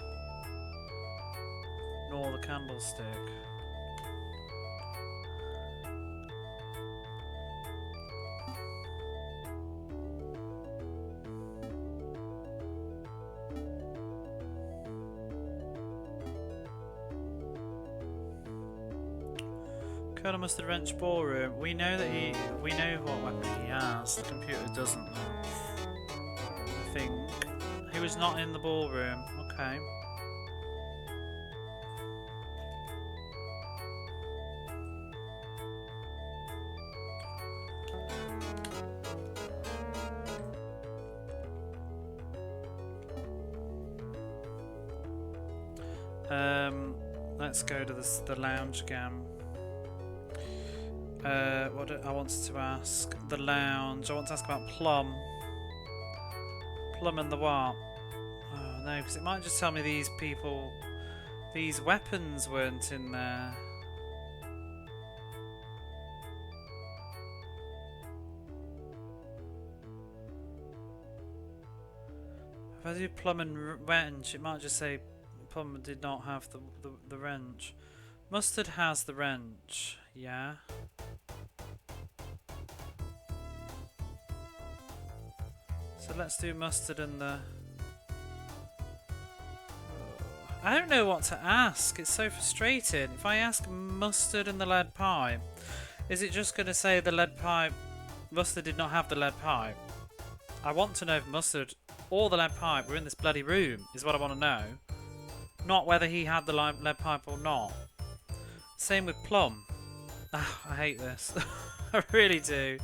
nor the candlestick. Colonel Mustard Wrench Ballroom. We know that we know what weapon he has. The computer doesn't though. I think he was not in the ballroom. Okay. Let's go to the lounge gam. What I wanted to ask, the lounge. I want to ask about Plum. Plum and the what? Oh no, because it might just tell me these people, these weapons weren't in there. If I do Plum and wrench, it might just say Plum did not have the wrench. Mustard has the wrench, yeah. So let's do Mustard and the... I don't know what to ask. It's so frustrating. If I ask mustard and the lead pipe, is it just going to say the lead pipe... Mustard did not have the lead pipe? I want to know if mustard or the lead pipe were in this bloody room, is what I want to know. Not whether he had the lead pipe or not. Same with Plum. Ah, I hate this. I really do.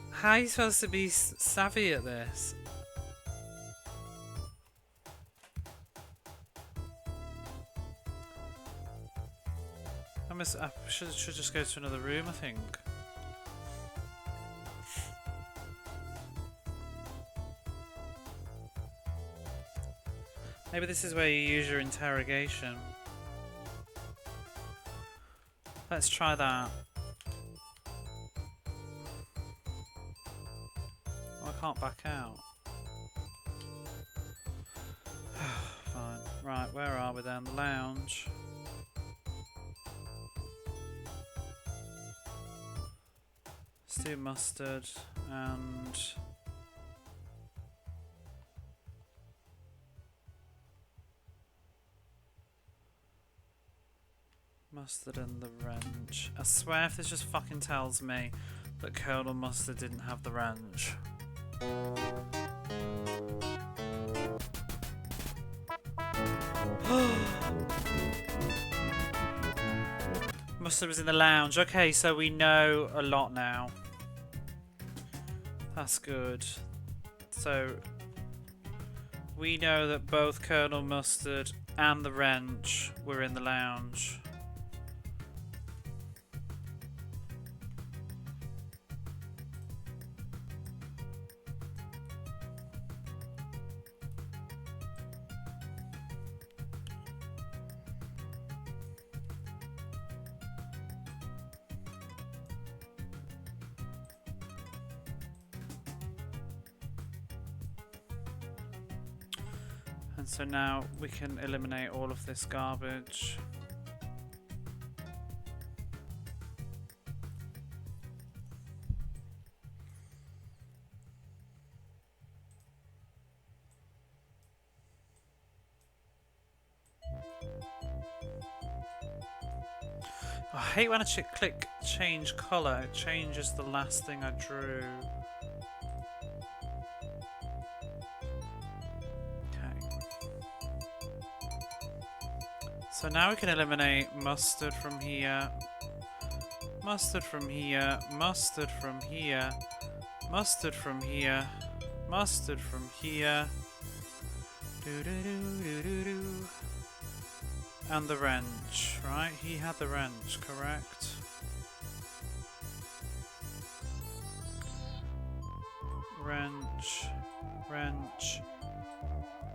How are you supposed to be savvy at this? I should just go to another room, I think. Maybe this is where you use your interrogation. Let's try that. Oh, I can't back out. Fine. Right, where are we then? The lounge. Let's do mustard and... Mustard and the wrench. I swear if this just fucking tells me that Colonel Mustard didn't have the wrench. Mustard was in the lounge. Okay, so we know a lot now. That's good. So we know that both Colonel Mustard and the wrench were in the lounge. And so now we can eliminate all of this garbage. I hate when I click change colour, it changes the last thing I drew. So now we can eliminate mustard from here, mustard from here, mustard from here, mustard from here, mustard from here, and the wrench, right? He had the wrench, correct? Wrench, wrench,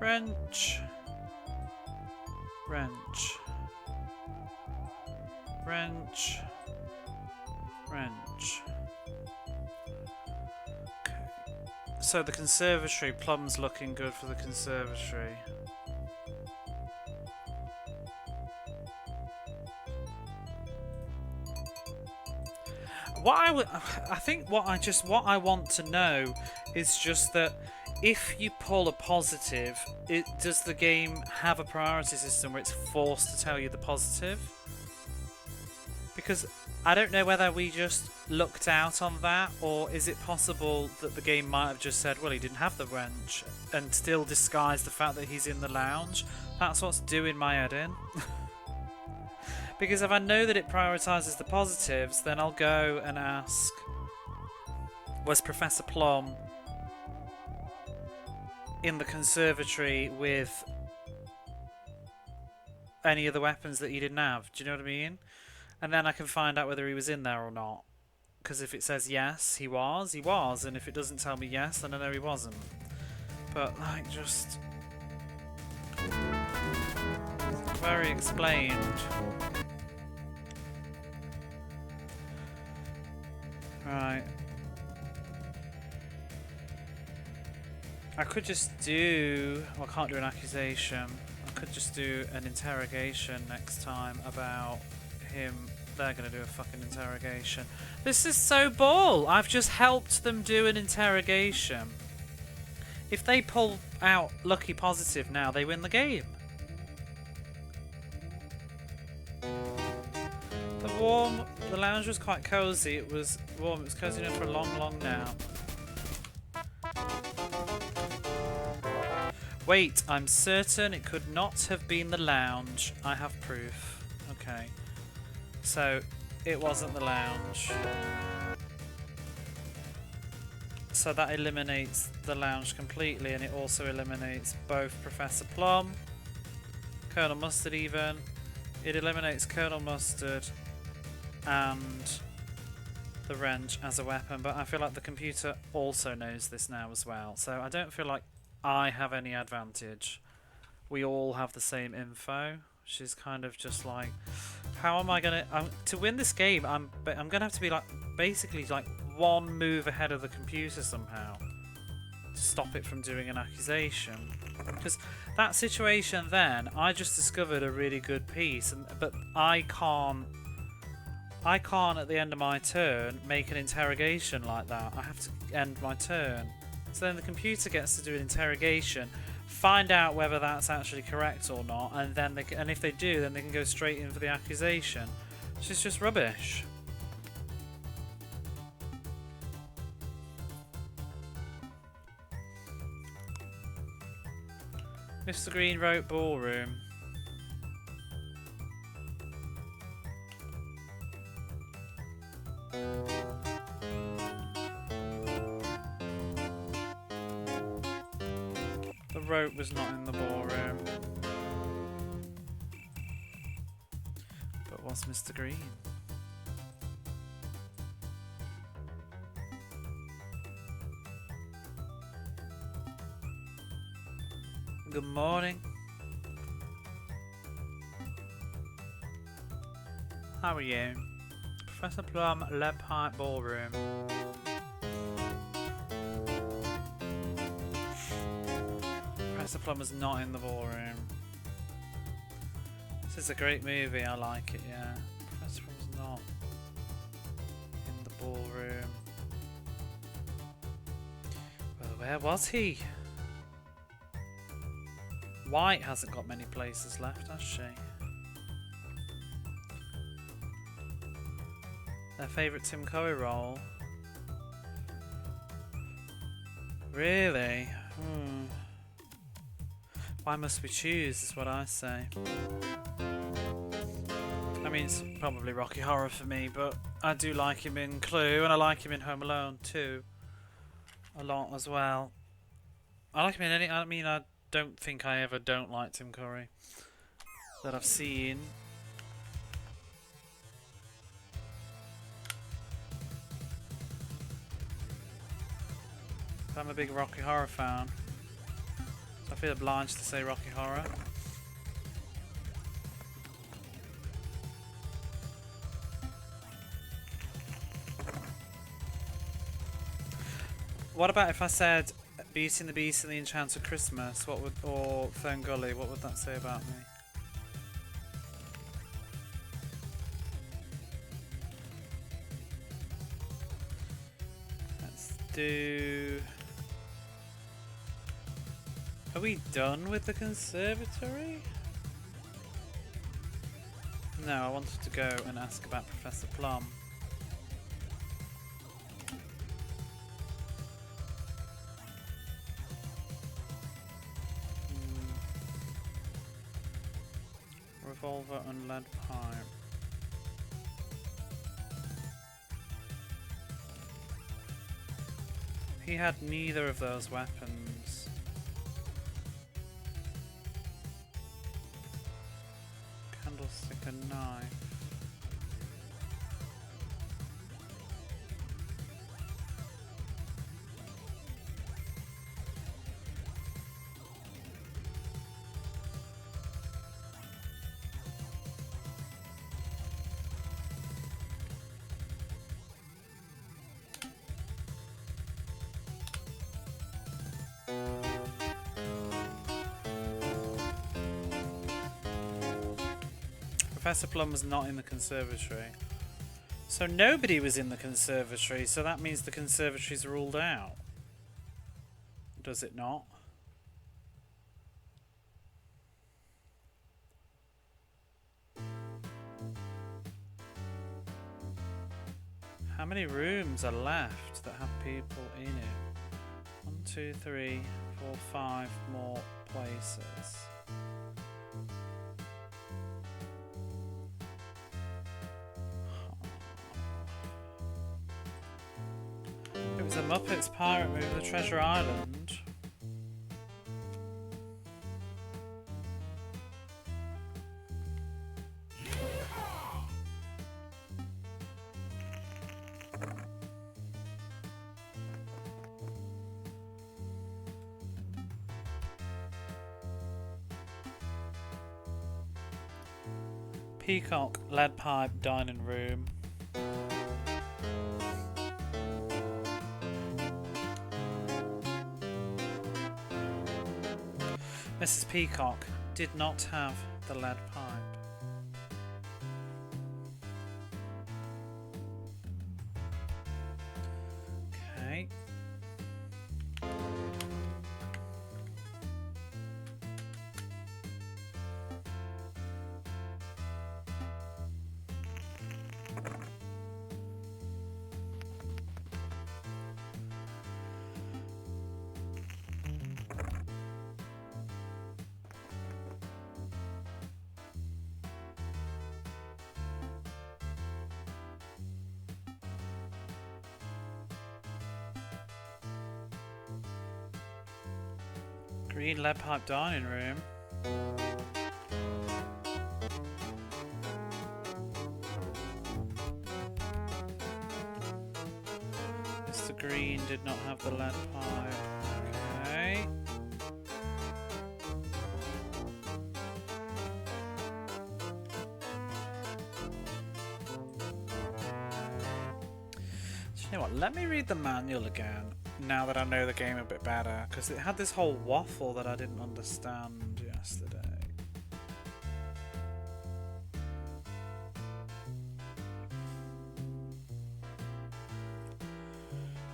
wrench. Wrench. Wrench. Wrench. Okay. So the conservatory, Plum's looking good for the conservatory. I think what I want to know is just that if you pull a positive, does the game have a priority system where it's forced to tell you the positive? Because I don't know whether we just lucked out on that, or is it possible that the game might have just said, well, he didn't have the wrench, and still disguise the fact that he's in the lounge? That's what's doing my head in. Because if I know that it prioritises the positives, then I'll go and ask, was Professor Plum in the conservatory with any of the weapons that he didn't have? Do you know what I mean? And then I can find out whether he was in there or not. Because if it says yes, he was, and if it doesn't tell me yes, then I know he wasn't. But, like, just... very explained. Right. I could just do... well, I can't do an accusation. I could just do an interrogation next time about him. They're going to do a fucking interrogation. This is so bull! I've just helped them do an interrogation. If they pull out lucky positive now, they win the game. The lounge was quite cozy. It was warm. It was cozy enough for a long nap. Wait, I'm certain it could not have been the lounge. I have proof. Okay. So, it wasn't the lounge. So that eliminates the lounge completely, and it also eliminates both Professor Plum, Colonel Mustard even. It eliminates Colonel Mustard and the wrench as a weapon, but I feel like the computer also knows this now as well. So I don't feel like I have any advantage. We all have the same info. She's kind of just like, how am I gonna to win this game? I'm gonna have to be like basically like one move ahead of the computer somehow to stop it from doing an accusation. Because that situation then, I just discovered a really good piece, but I can't at the end of my turn make an interrogation like that. I have to end my turn. So then the computer gets to do an interrogation, find out whether that's actually correct or not, and then and if they do, then they can go straight in for the accusation. Which is just rubbish. Mr. Green wrote ballroom. The rope was not in the ballroom. But was Mr. Green? Good morning. How are you? Professor Plum, Lead Pipe Ballroom. Professor Plum was not in the ballroom. This is a great movie, I like it, yeah. Professor Plum was not in the ballroom. Well, where was he? White hasn't got many places left, has she? Their favourite Tim Curry role. Really? Why must we choose, is what I say. I mean, it's probably Rocky Horror for me, but I do like him in Clue, and I like him in Home Alone too. A lot as well. I like him in any... I mean, I don't think I ever don't like Tim Curry that I've seen. I'm a big Rocky Horror fan, so I feel obliged to say Rocky Horror. What about if I said Beauty and the Beast and the Enchanted Christmas? What would, or Fern Gully? What would that say about me? Let's do. Are we done with the conservatory? No, I wanted to go and ask about Professor Plum. Revolver and lead pipe. He had neither of those weapons. Candlestick and knife. Professor Plum was not in the conservatory. So nobody was in the conservatory, so that means the conservatory's ruled out. Does it not? How many rooms are left that have people in it? 1, 2, 3, 4, 5 more places. It was a Muppets pirate movie, The Treasure Island. Peacock, lead pipe, dining room. Mrs. Peacock did not have the lead pipe. Okay. Green lead pipe dining room. Mr. Green did not have the lead pipe. Okay. Do you know what? Let me read the manual again. Now that I know the game a bit better, because it had this whole waffle that I didn't understand yesterday.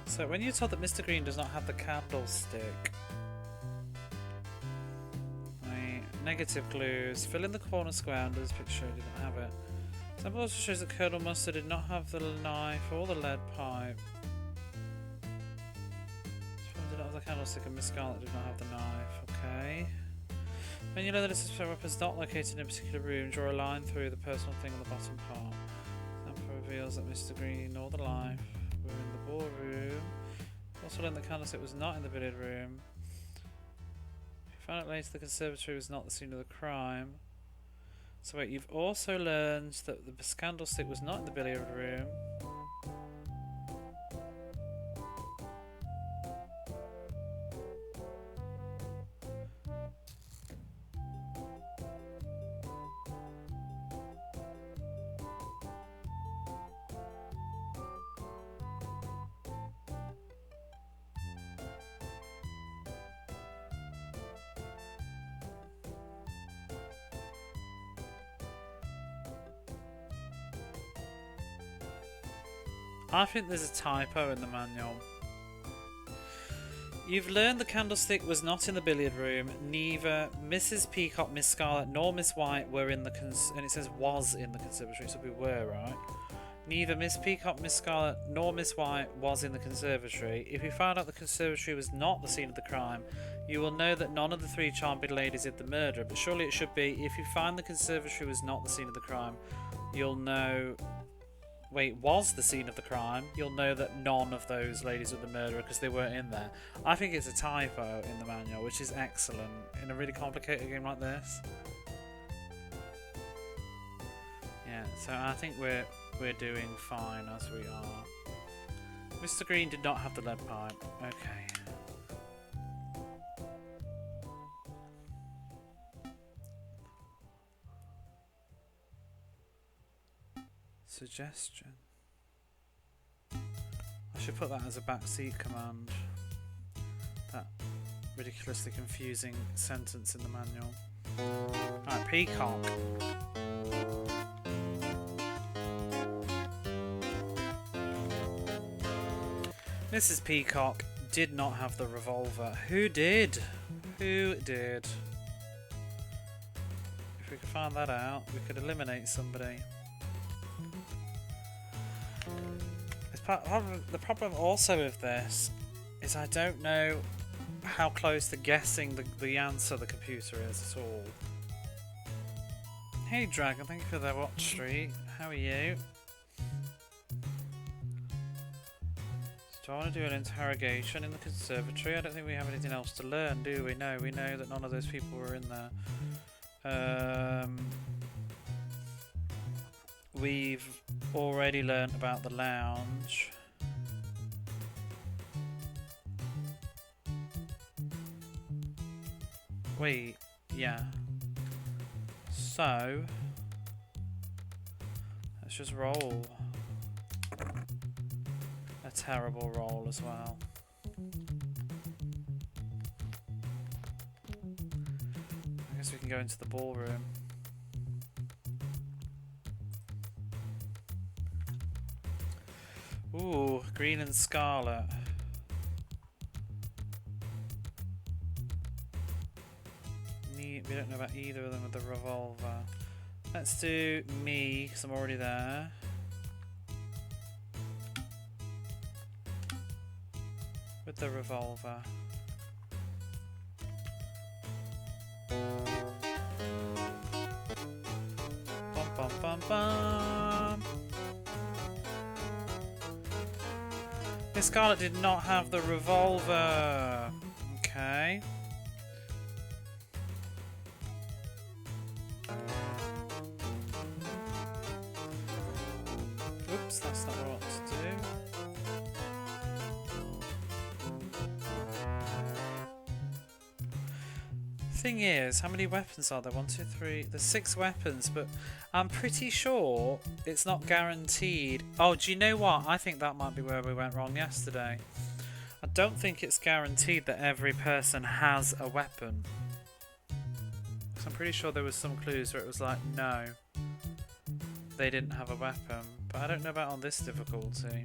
So when you're told that Mr. Green does not have the candlestick, negative clues, fill in the corner square under this picture, he didn't have it. Sample also shows that Colonel Mustard did not have the knife or the lead pipe. Did not have the candlestick, and Miss Scarlet did not have the knife. Okay. When you know that a suspect weapon is not located in a particular room, draw a line through the personal thing on the bottom part. Example reveals that Mr. Green nor the knife were in the ballroom. Also learned that the candlestick was not in the billiard room. You found out later the conservatory was not the scene of the crime. So wait, you've also learned that the candlestick was not in the billiard room. I think there's a typo in the manual. You've learned the candlestick was not in the billiard room. Neither Mrs. Peacock, Miss Scarlet, nor Miss White were in the and it says was in the conservatory, so we were, right? Neither Miss Peacock, Miss Scarlet, nor Miss White was in the conservatory. If you found out the conservatory was not the scene of the crime, you will know that none of the three charming ladies did the murder. But surely it should be, if you find the conservatory was not the scene of the crime, you'll know... Wait, was the scene of the crime, you'll know that none of those ladies were the murderer because they weren't in there. I think it's a typo in the manual, which is excellent in a really complicated game like this. Yeah, so I think we're doing fine as we are. Mr. Green did not have the lead pipe. Okay. Suggestion. I should put that as a backseat command. That ridiculously confusing sentence in the manual. Alright, Peacock. Mrs. Peacock did not have the revolver. Who did? Who did? If we could find that out, we could eliminate somebody. The problem also with this is I don't know how close to guessing the answer the computer is at all. Hey Dragon, thank you for the watch street. How are you? Do I want to do an interrogation in the conservatory? I don't think we have anything else to learn, do we? No, we know that none of those people were in there. We've already learned about the lounge. Wait, yeah. So, let's just roll. A terrible roll as well. I guess we can go into the ballroom. Ooh, green and scarlet. We don't know about either of them with the revolver. Let's do me, because I'm already there. With the revolver. Bum bum bum bum. Miss Scarlet did not have the revolver. Okay. Oops, that's not what I want to do. Thing is, how many weapons are there? 1, 2, 3. There's 6 weapons, but I'm pretty sure it's not guaranteed. Oh, do you know what? I think that might be where we went wrong yesterday. I don't think it's guaranteed that every person has a weapon. So I'm pretty sure there was some clues where it was like, no, they didn't have a weapon. But I don't know about on this difficulty.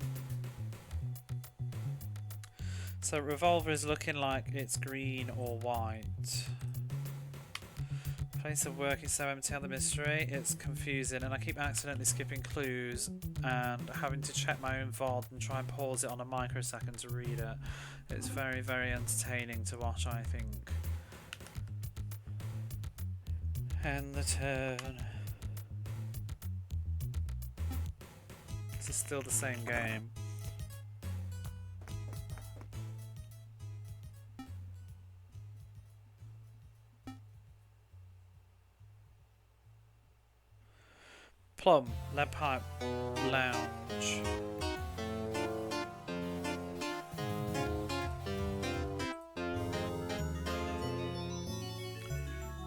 So revolver is looking like it's green or white. Place of work is so empty on the mystery, it's confusing, and I keep accidentally skipping clues and having to check my own VOD and try and pause it on a microsecond to read it. It's very, very entertaining to watch, I think. And the turn. This is still the same game. Plum, lead pipe, lounge.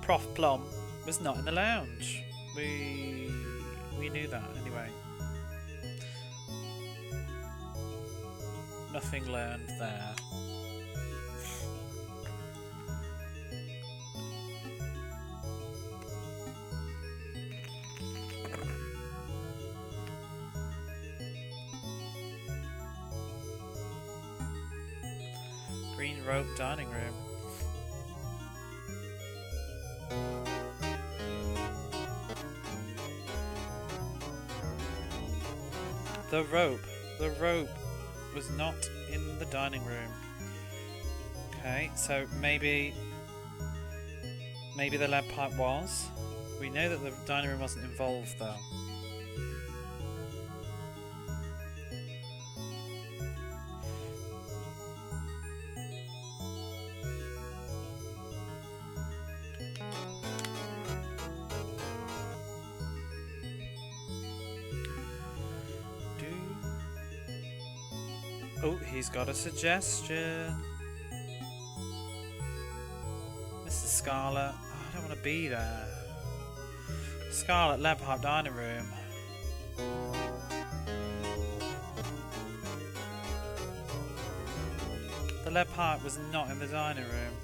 Prof Plum was not in the lounge. We knew that anyway. Nothing learned there. Green rope dining room. The rope was not in the dining room. Okay, so maybe the lead pipe was. We know that the dining room wasn't involved though. Oh, he's got a suggestion. Mrs. Scarlet. Oh, I don't want to be there. Scarlet, lead pipe dining room. The lead pipe was not in the dining room.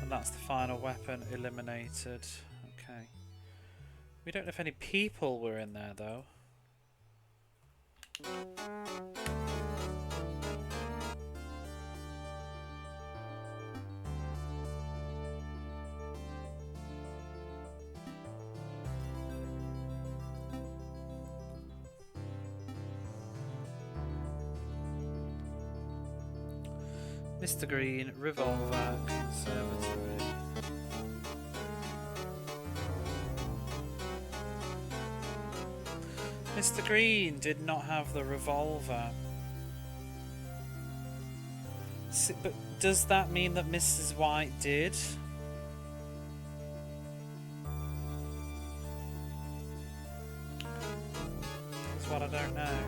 And that's the final weapon eliminated. Okay. We don't know if any people were in there though. Mr. Green, Revolver, Conservatory. Mr. Green did not have the revolver. But does that mean that Mrs. White did? That's what I don't know.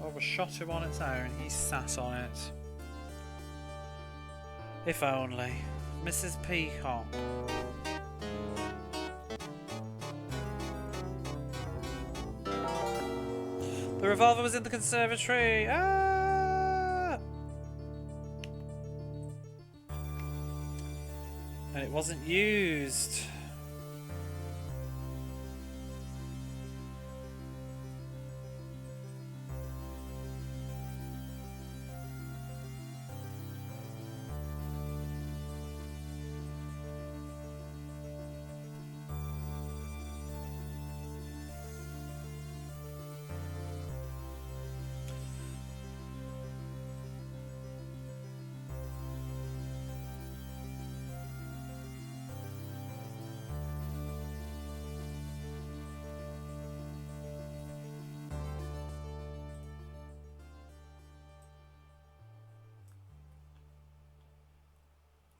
Overshot him on its own, he sat on it. If only. Mrs. Peacock. The revolver was in the conservatory! Ah! And it wasn't used.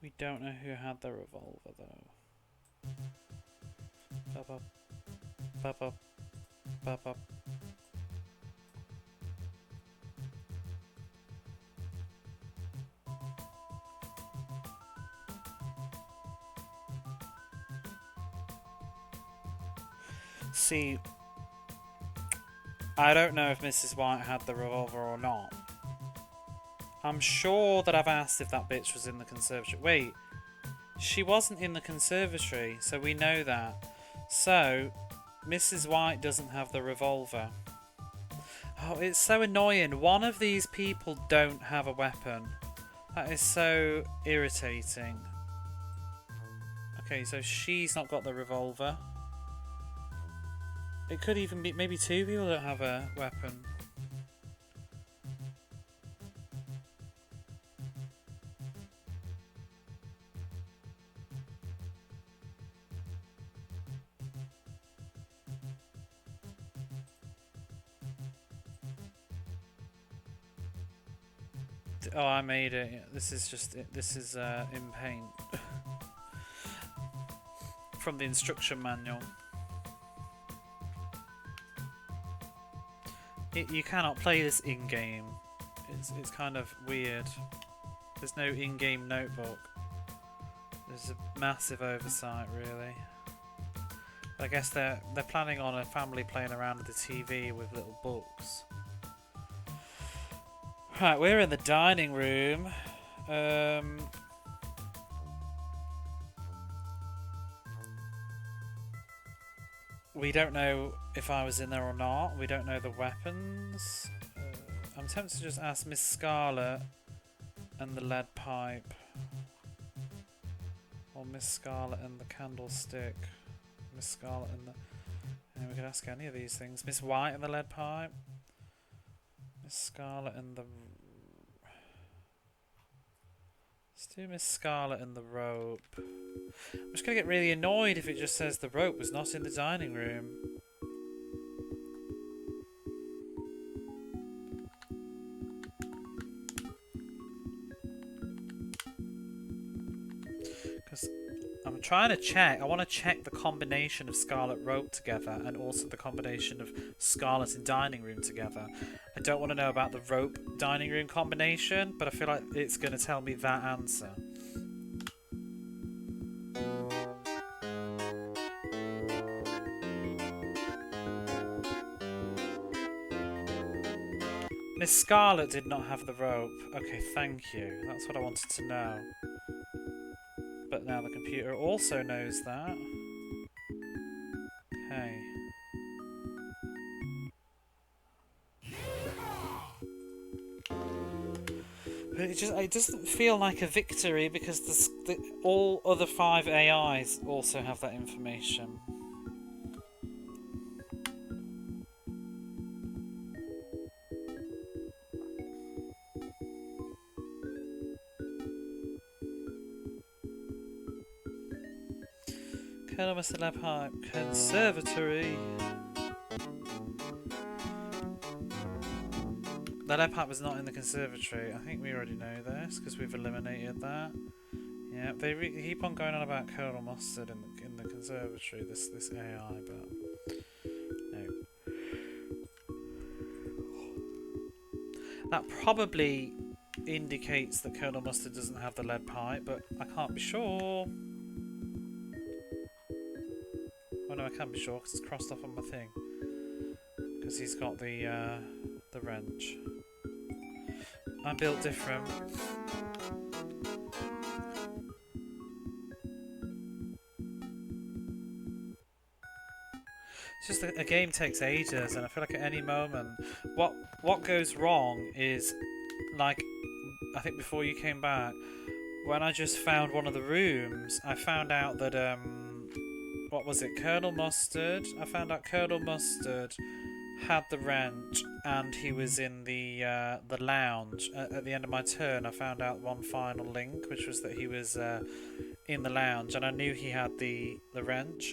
We don't know who had the revolver though. Bop up. Bop up. Bop up. See, I don't know if Mrs. White had the revolver or not. I'm sure that I've asked if that bitch was in the conservatory. Wait, she wasn't in the conservatory, so we know that. So, Mrs. White doesn't have the revolver. Oh, it's so annoying. One of these people don't have a weapon. That is so irritating. Okay, so she's not got the revolver. It could even be maybe two people don't have a weapon. Oh, I made it. This is just this is in paint from the instruction manual. You cannot play this in-game. It's kind of weird. There's no in-game notebook. There's a massive oversight, really. But I guess they're planning on a family playing around with the TV with little books. Right, we're in the dining room. We don't know if I was in there or not. We don't know the weapons. I'm tempted to just ask Miss Scarlet and the lead pipe. Or Miss Scarlet and the candlestick. Miss Scarlet and the... we could ask any of these things. Miss White and the lead pipe. Miss Scarlet and the... Let's do Miss Scarlet and the rope. I'm just going to get really annoyed if it just says the rope was not in the dining room. Because I'm trying to check. I want to check the combination of Scarlet rope together and also the combination of Scarlet and dining room together. I don't want to know about the rope dining room combination, but I feel like it's going to tell me that answer. Miss Scarlet did not have the rope. Okay, thank you. That's what I wanted to know. But now the computer also knows that. Okay. But it doesn't feel like a victory because all other 5 AIs also have that information. Colonel Mr. Lepipe, Conservatory. The Lepipe was not in the conservatory. I think we already know this because we've eliminated that. Yeah, they keep on going on about Colonel Mustard in the conservatory. This AI, but no. That probably indicates that Colonel Mustard doesn't have the lead pipe, but I can't be sure. Oh no, I can't be sure because it's crossed off on my thing. Because he's got the wrench. I'm built different. It's just a game takes ages, and I feel like at any moment, what goes wrong is, like, I think before you came back, when I just found one of the rooms, I found out that what was it, Colonel Mustard? I found out Colonel Mustard had the wrench and he was in the lounge. At the end of my turn, I found out one final link, which was that he was in the lounge, and I knew he had the wrench.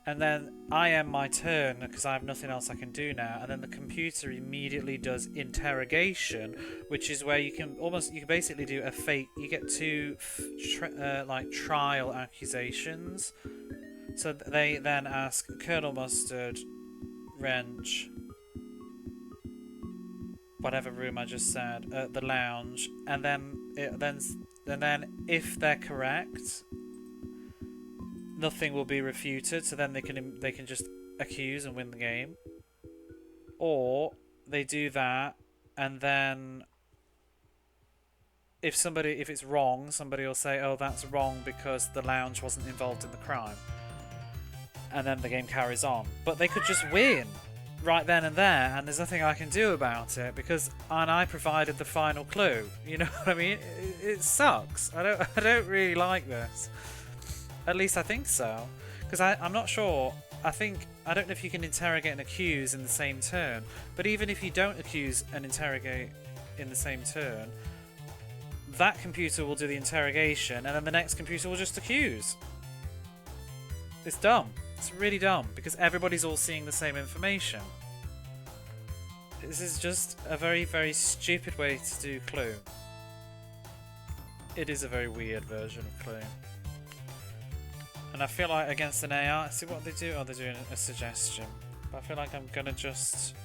And then I end my turn because I have nothing else I can do now, and then the computer immediately does interrogation, which is where you can basically do a fake. You get 2 like trial accusations. So they then ask Colonel Mustard, wrench, whatever room I just said, the lounge, and then if they're correct, nothing will be refuted, so then they can just accuse and win the game. Or they do that, and then if it's wrong, somebody will say, oh, that's wrong because the lounge wasn't involved in the crime, and then the game carries on. But they could just win right then and there, and there's nothing I can do about it because I provided the final clue. You know what I mean? It sucks. I don't really like this. At least I think so, because I'm not sure. I don't know if you can interrogate and accuse in the same turn, but even if you don't accuse and interrogate in the same turn, that computer will do the interrogation, and then the next computer will just accuse. It's dumb. It's really dumb because everybody's all seeing the same information. This is just a very, very stupid way to do Clue. It is a very weird version of Clue. And I feel like against an AI, see what they do? Oh, they're doing a suggestion. But I feel like I'm gonna just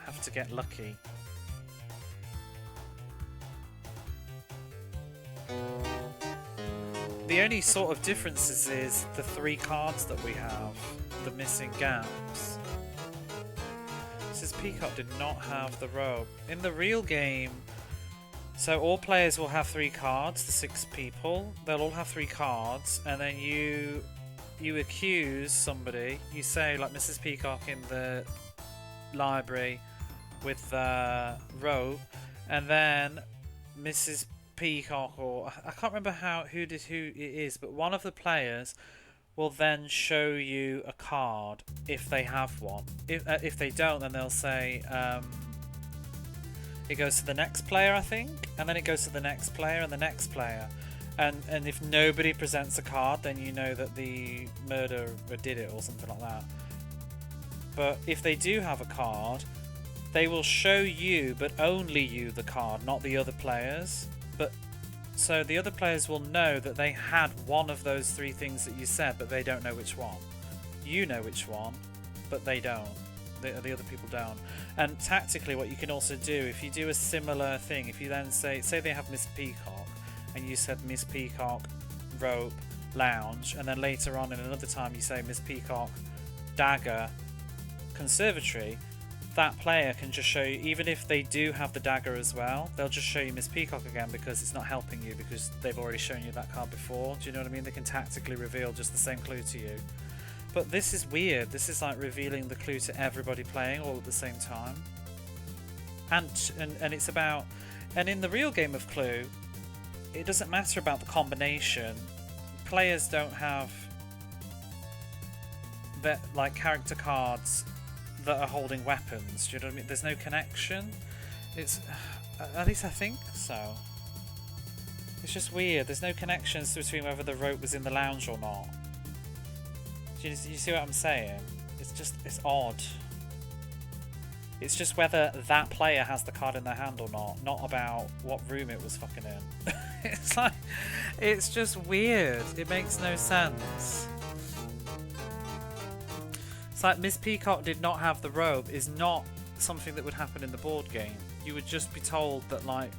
have to get lucky. The only sort of differences is the 3 cards that we have, the missing gaps. Mrs. Peacock did not have the rope. In the real game, so all players will have 3 cards, the 6 people. They'll all have 3 cards, and then you accuse somebody. You say, like Mrs. Peacock in the library with the rope, and then Mrs. Peacock, or I can't remember who it is, but one of the players will then show you a card if they have one. If they don't, then they'll say it goes to the next player, I think, and then it goes to the next player and the next player, and if nobody presents a card, then you know that the murderer did it or something like that. But if they do have a card, they will show you, but only you, the card, not the other players. But so the other players will know that they had one of those 3 things that you said, but they don't know which one. You know which one, but they don't. The other people don't. And tactically, what you can also do, if you do a similar thing, if you then say they have Miss Peacock, and you said Miss Peacock, rope, lounge, and then later on in another time you say Miss Peacock, dagger, conservatory, that player can just show you, even if they do have the dagger as well, they'll just show you Miss Peacock again because it's not helping you because they've already shown you that card before. Do you know what I mean? They can tactically reveal just the same clue to you. But this is weird. This is like revealing the clue to everybody playing all at the same time. And it's about... And in the real game of Clue, it doesn't matter about the combination. Players don't have that, like, character cards that are holding weapons. Do you know what I mean? There's no connection. It's... At least I think so. It's just weird. There's no connections between whether the rope was in the lounge or not. Do you see what I'm saying? It's just... It's odd. It's just whether that player has the card in their hand or not about what room it was fucking in. It's like... It's just weird. It makes no sense. It's like Miss Peacock did not have the robe is not something that would happen in the board game. You would just be told that, like,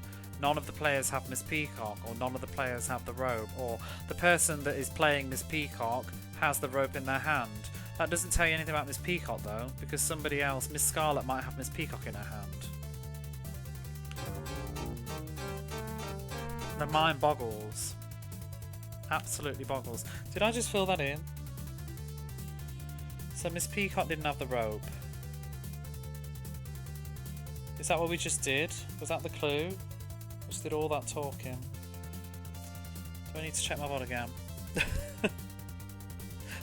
none of the players have Miss Peacock, or none of the players have the robe, or the person that is playing Miss Peacock has the robe in their hand. That doesn't tell you anything about Miss Peacock though, because somebody else, Miss Scarlet, might have Miss Peacock in her hand. The mind boggles. Absolutely boggles. Did I just fill that in? So Miss Peacock didn't have the robe. Is that what we just did? Was that the clue? We just did all that talking. Do I need to check my VOD again?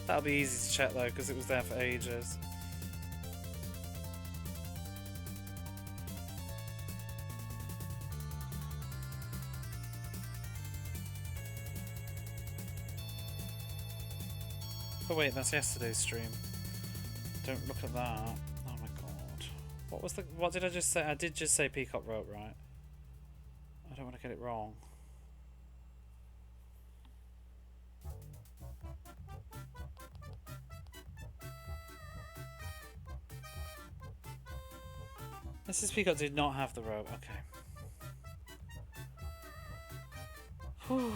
That'll be easy to check though, because it was there for ages. Oh wait, that's yesterday's stream. Don't look at that. Oh my god. What did I just say? I did just say Peacock Rope, right? I don't want to get it wrong. Mrs. Peacock did not have the rope, okay. Whew.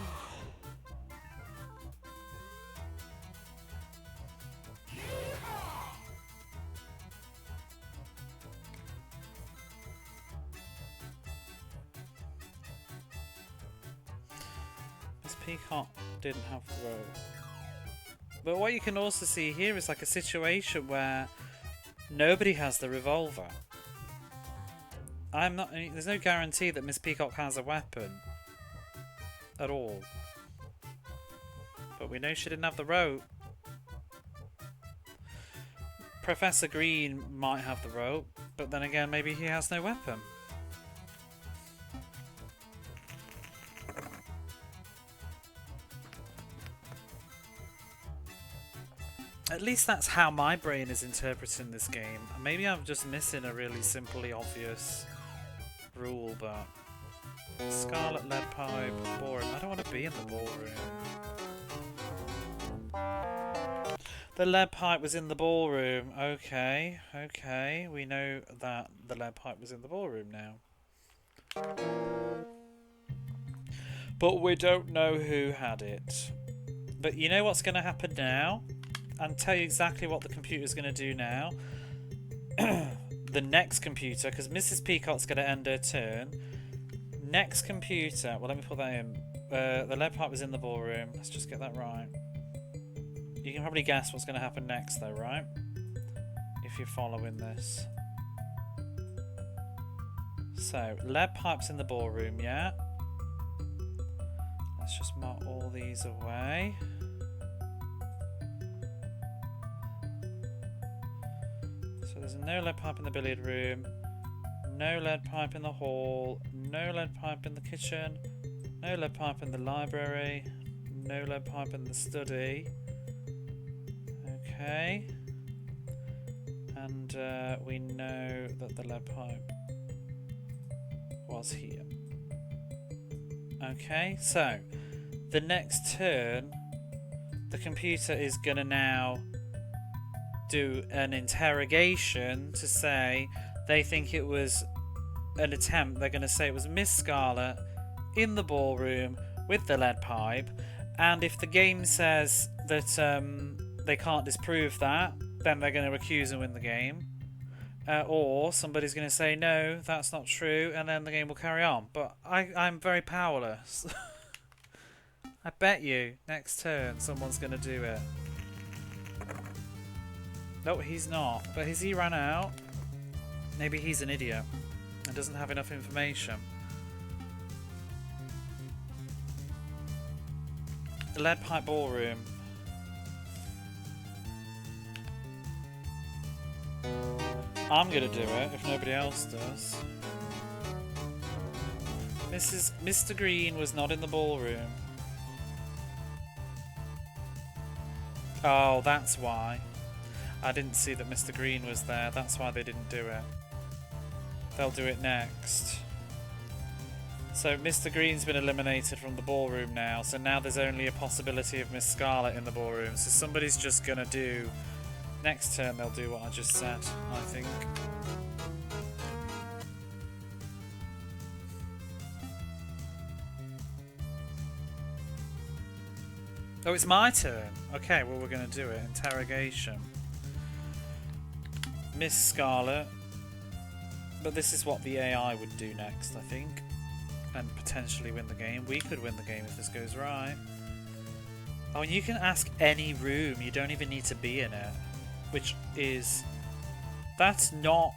Miss Peacock didn't have the rope. But what you can also see here is like a situation where nobody has the revolver. There's no guarantee that Miss Peacock has a weapon at all. But we know she didn't have the rope. Professor Green might have the rope, but then again, maybe he has no weapon. At least that's how my brain is interpreting this game. Maybe I'm just missing a really simply obvious rule, but... Scarlet Lead Pipe, ballroom. I don't want to be in the ballroom. The lead pipe was in the ballroom. Okay, okay. We know that the lead pipe was in the ballroom now. But we don't know who had it. But you know what's going to happen now? I'll tell you exactly what the computer's going to do now. The next computer, because Mrs. Peacock's going to end her turn. Next computer, well, let me put that in. The lead pipe was in the ballroom. Let's just get that right. You can probably guess what's going to happen next, though, right? If you're following this. So, lead pipe's in the ballroom, yeah? Let's just mark all these away. So there's no lead pipe in the billiard room, no lead pipe in the hall, no lead pipe in the kitchen, no lead pipe in the library, no lead pipe in the study. Okay. And we know that the lead pipe was here. Okay, so the next turn, the computer is going to now do an interrogation to say they think it was an attempt. They're going to say it was Miss Scarlet in the ballroom with the lead pipe, and if the game says that they can't disprove that, then they're going to recuse and win the game. Or somebody's going to say, no, that's not true, and then the game will carry on. But I'm very powerless. I bet you, next turn, someone's going to do it. No, he's not. But has he run out? Maybe he's an idiot and doesn't have enough information. The lead pipe ballroom. I'm gonna do it if nobody else does. Mr. Green was not in the ballroom. Oh, that's why. I didn't see that Mr. Green was there. That's why they didn't do it. They'll do it next. So Mr. Green's been eliminated from the ballroom now, so now there's only a possibility of Miss Scarlet in the ballroom. So somebody's just gonna do... Next turn they'll do what I just said, I think. Oh, it's my turn. Okay, well we're gonna do it. Interrogation. Miss Scarlet. But this is what the AI would do next, I think. And potentially win the game. We could win the game if this goes right. Oh, and you can ask any room. You don't even need to be in it. Which is... That's not...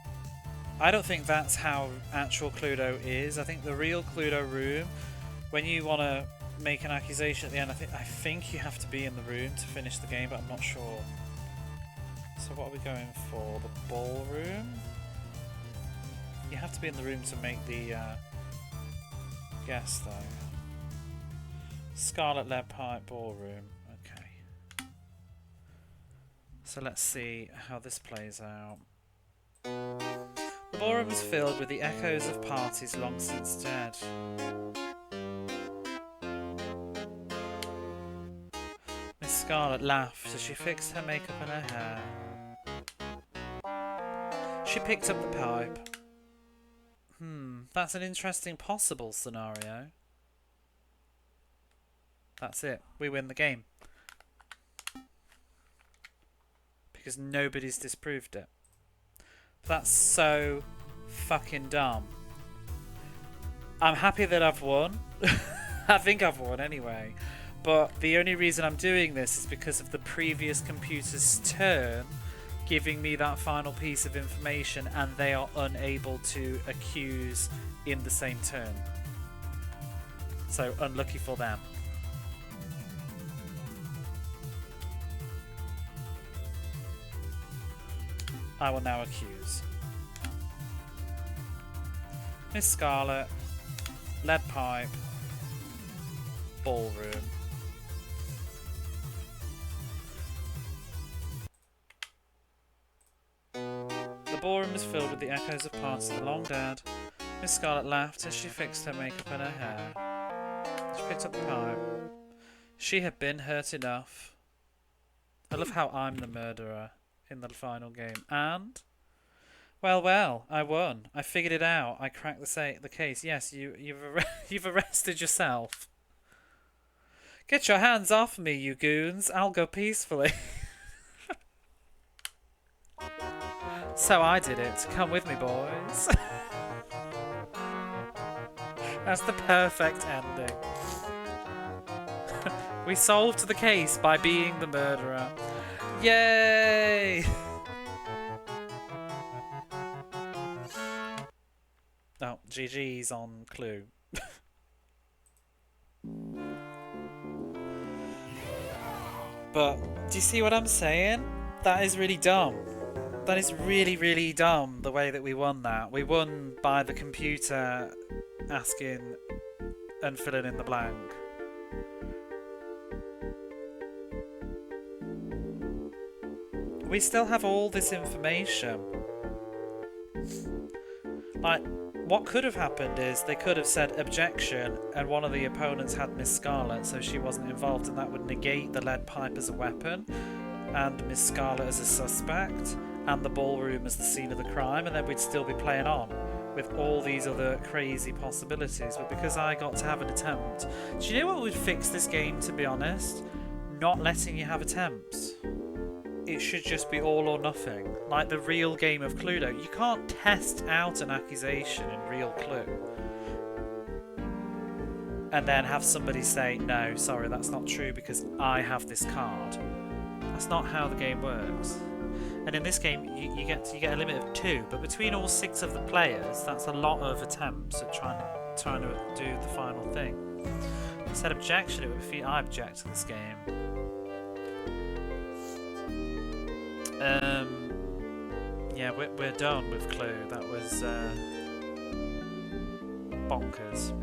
I don't think that's how actual Cluedo is. I think the real Cluedo room, when you want to make an accusation at the end, I think you have to be in the room to finish the game, but I'm not sure. So what are we going for? The ballroom? You have to be in the room to make the guess, though. Scarlet Lead Pipe Ballroom. Okay. So let's see how this plays out. The ballroom was filled with the echoes of parties long since dead. Miss Scarlet laughed as she fixed her makeup and her hair. She picked up the pipe. That's an interesting possible scenario. That's it. We win the game. Because nobody's disproved it. That's so fucking dumb. I'm happy that I've won. I think I've won anyway. But the only reason I'm doing this is because of the previous computer's turn giving me that final piece of information, and they are unable to accuse in the same turn. So unlucky for them. I will now accuse. Miss Scarlet, lead pipe, ballroom. The ballroom was filled with the echoes of parts of the long dead. Miss Scarlet laughed as she fixed her makeup and her hair. She picked up the pipe. She had been hurt enough. I love how I'm the murderer in the final game. And, well, I won. I figured it out. I cracked the case. Yes, you've arrested yourself. Get your hands off me, you goons. I'll go peacefully. So I did it. Come with me, boys. That's the perfect ending. We solved the case by being the murderer. Yay! Oh, GG's on Clue. But, do you see what I'm saying? That is really dumb. That is really, really dumb, the way that we won that. We won by the computer asking and filling in the blank. We still have all this information. Like, what could have happened is they could have said objection, and one of the opponents had Miss Scarlet, so she wasn't involved, and that would negate the lead pipe as a weapon, and Miss Scarlet as a suspect, and the ballroom as the scene of the crime, and then we'd still be playing on with all these other crazy possibilities. But because I got to have an attempt, do you know what would fix this game, to be honest? Not letting you have attempts. it should just be all or nothing, like the real game of Cluedo. You can't test out an accusation in real Clue and then have somebody say, no, sorry, that's not true because I have this card. That's not how the game works. And in this game, you get a limit of 2, but between all 6 of the players, that's a lot of attempts at trying to do the final thing. I said objection, it would be I object to this game. Yeah, we're done with Clue. That was bonkers.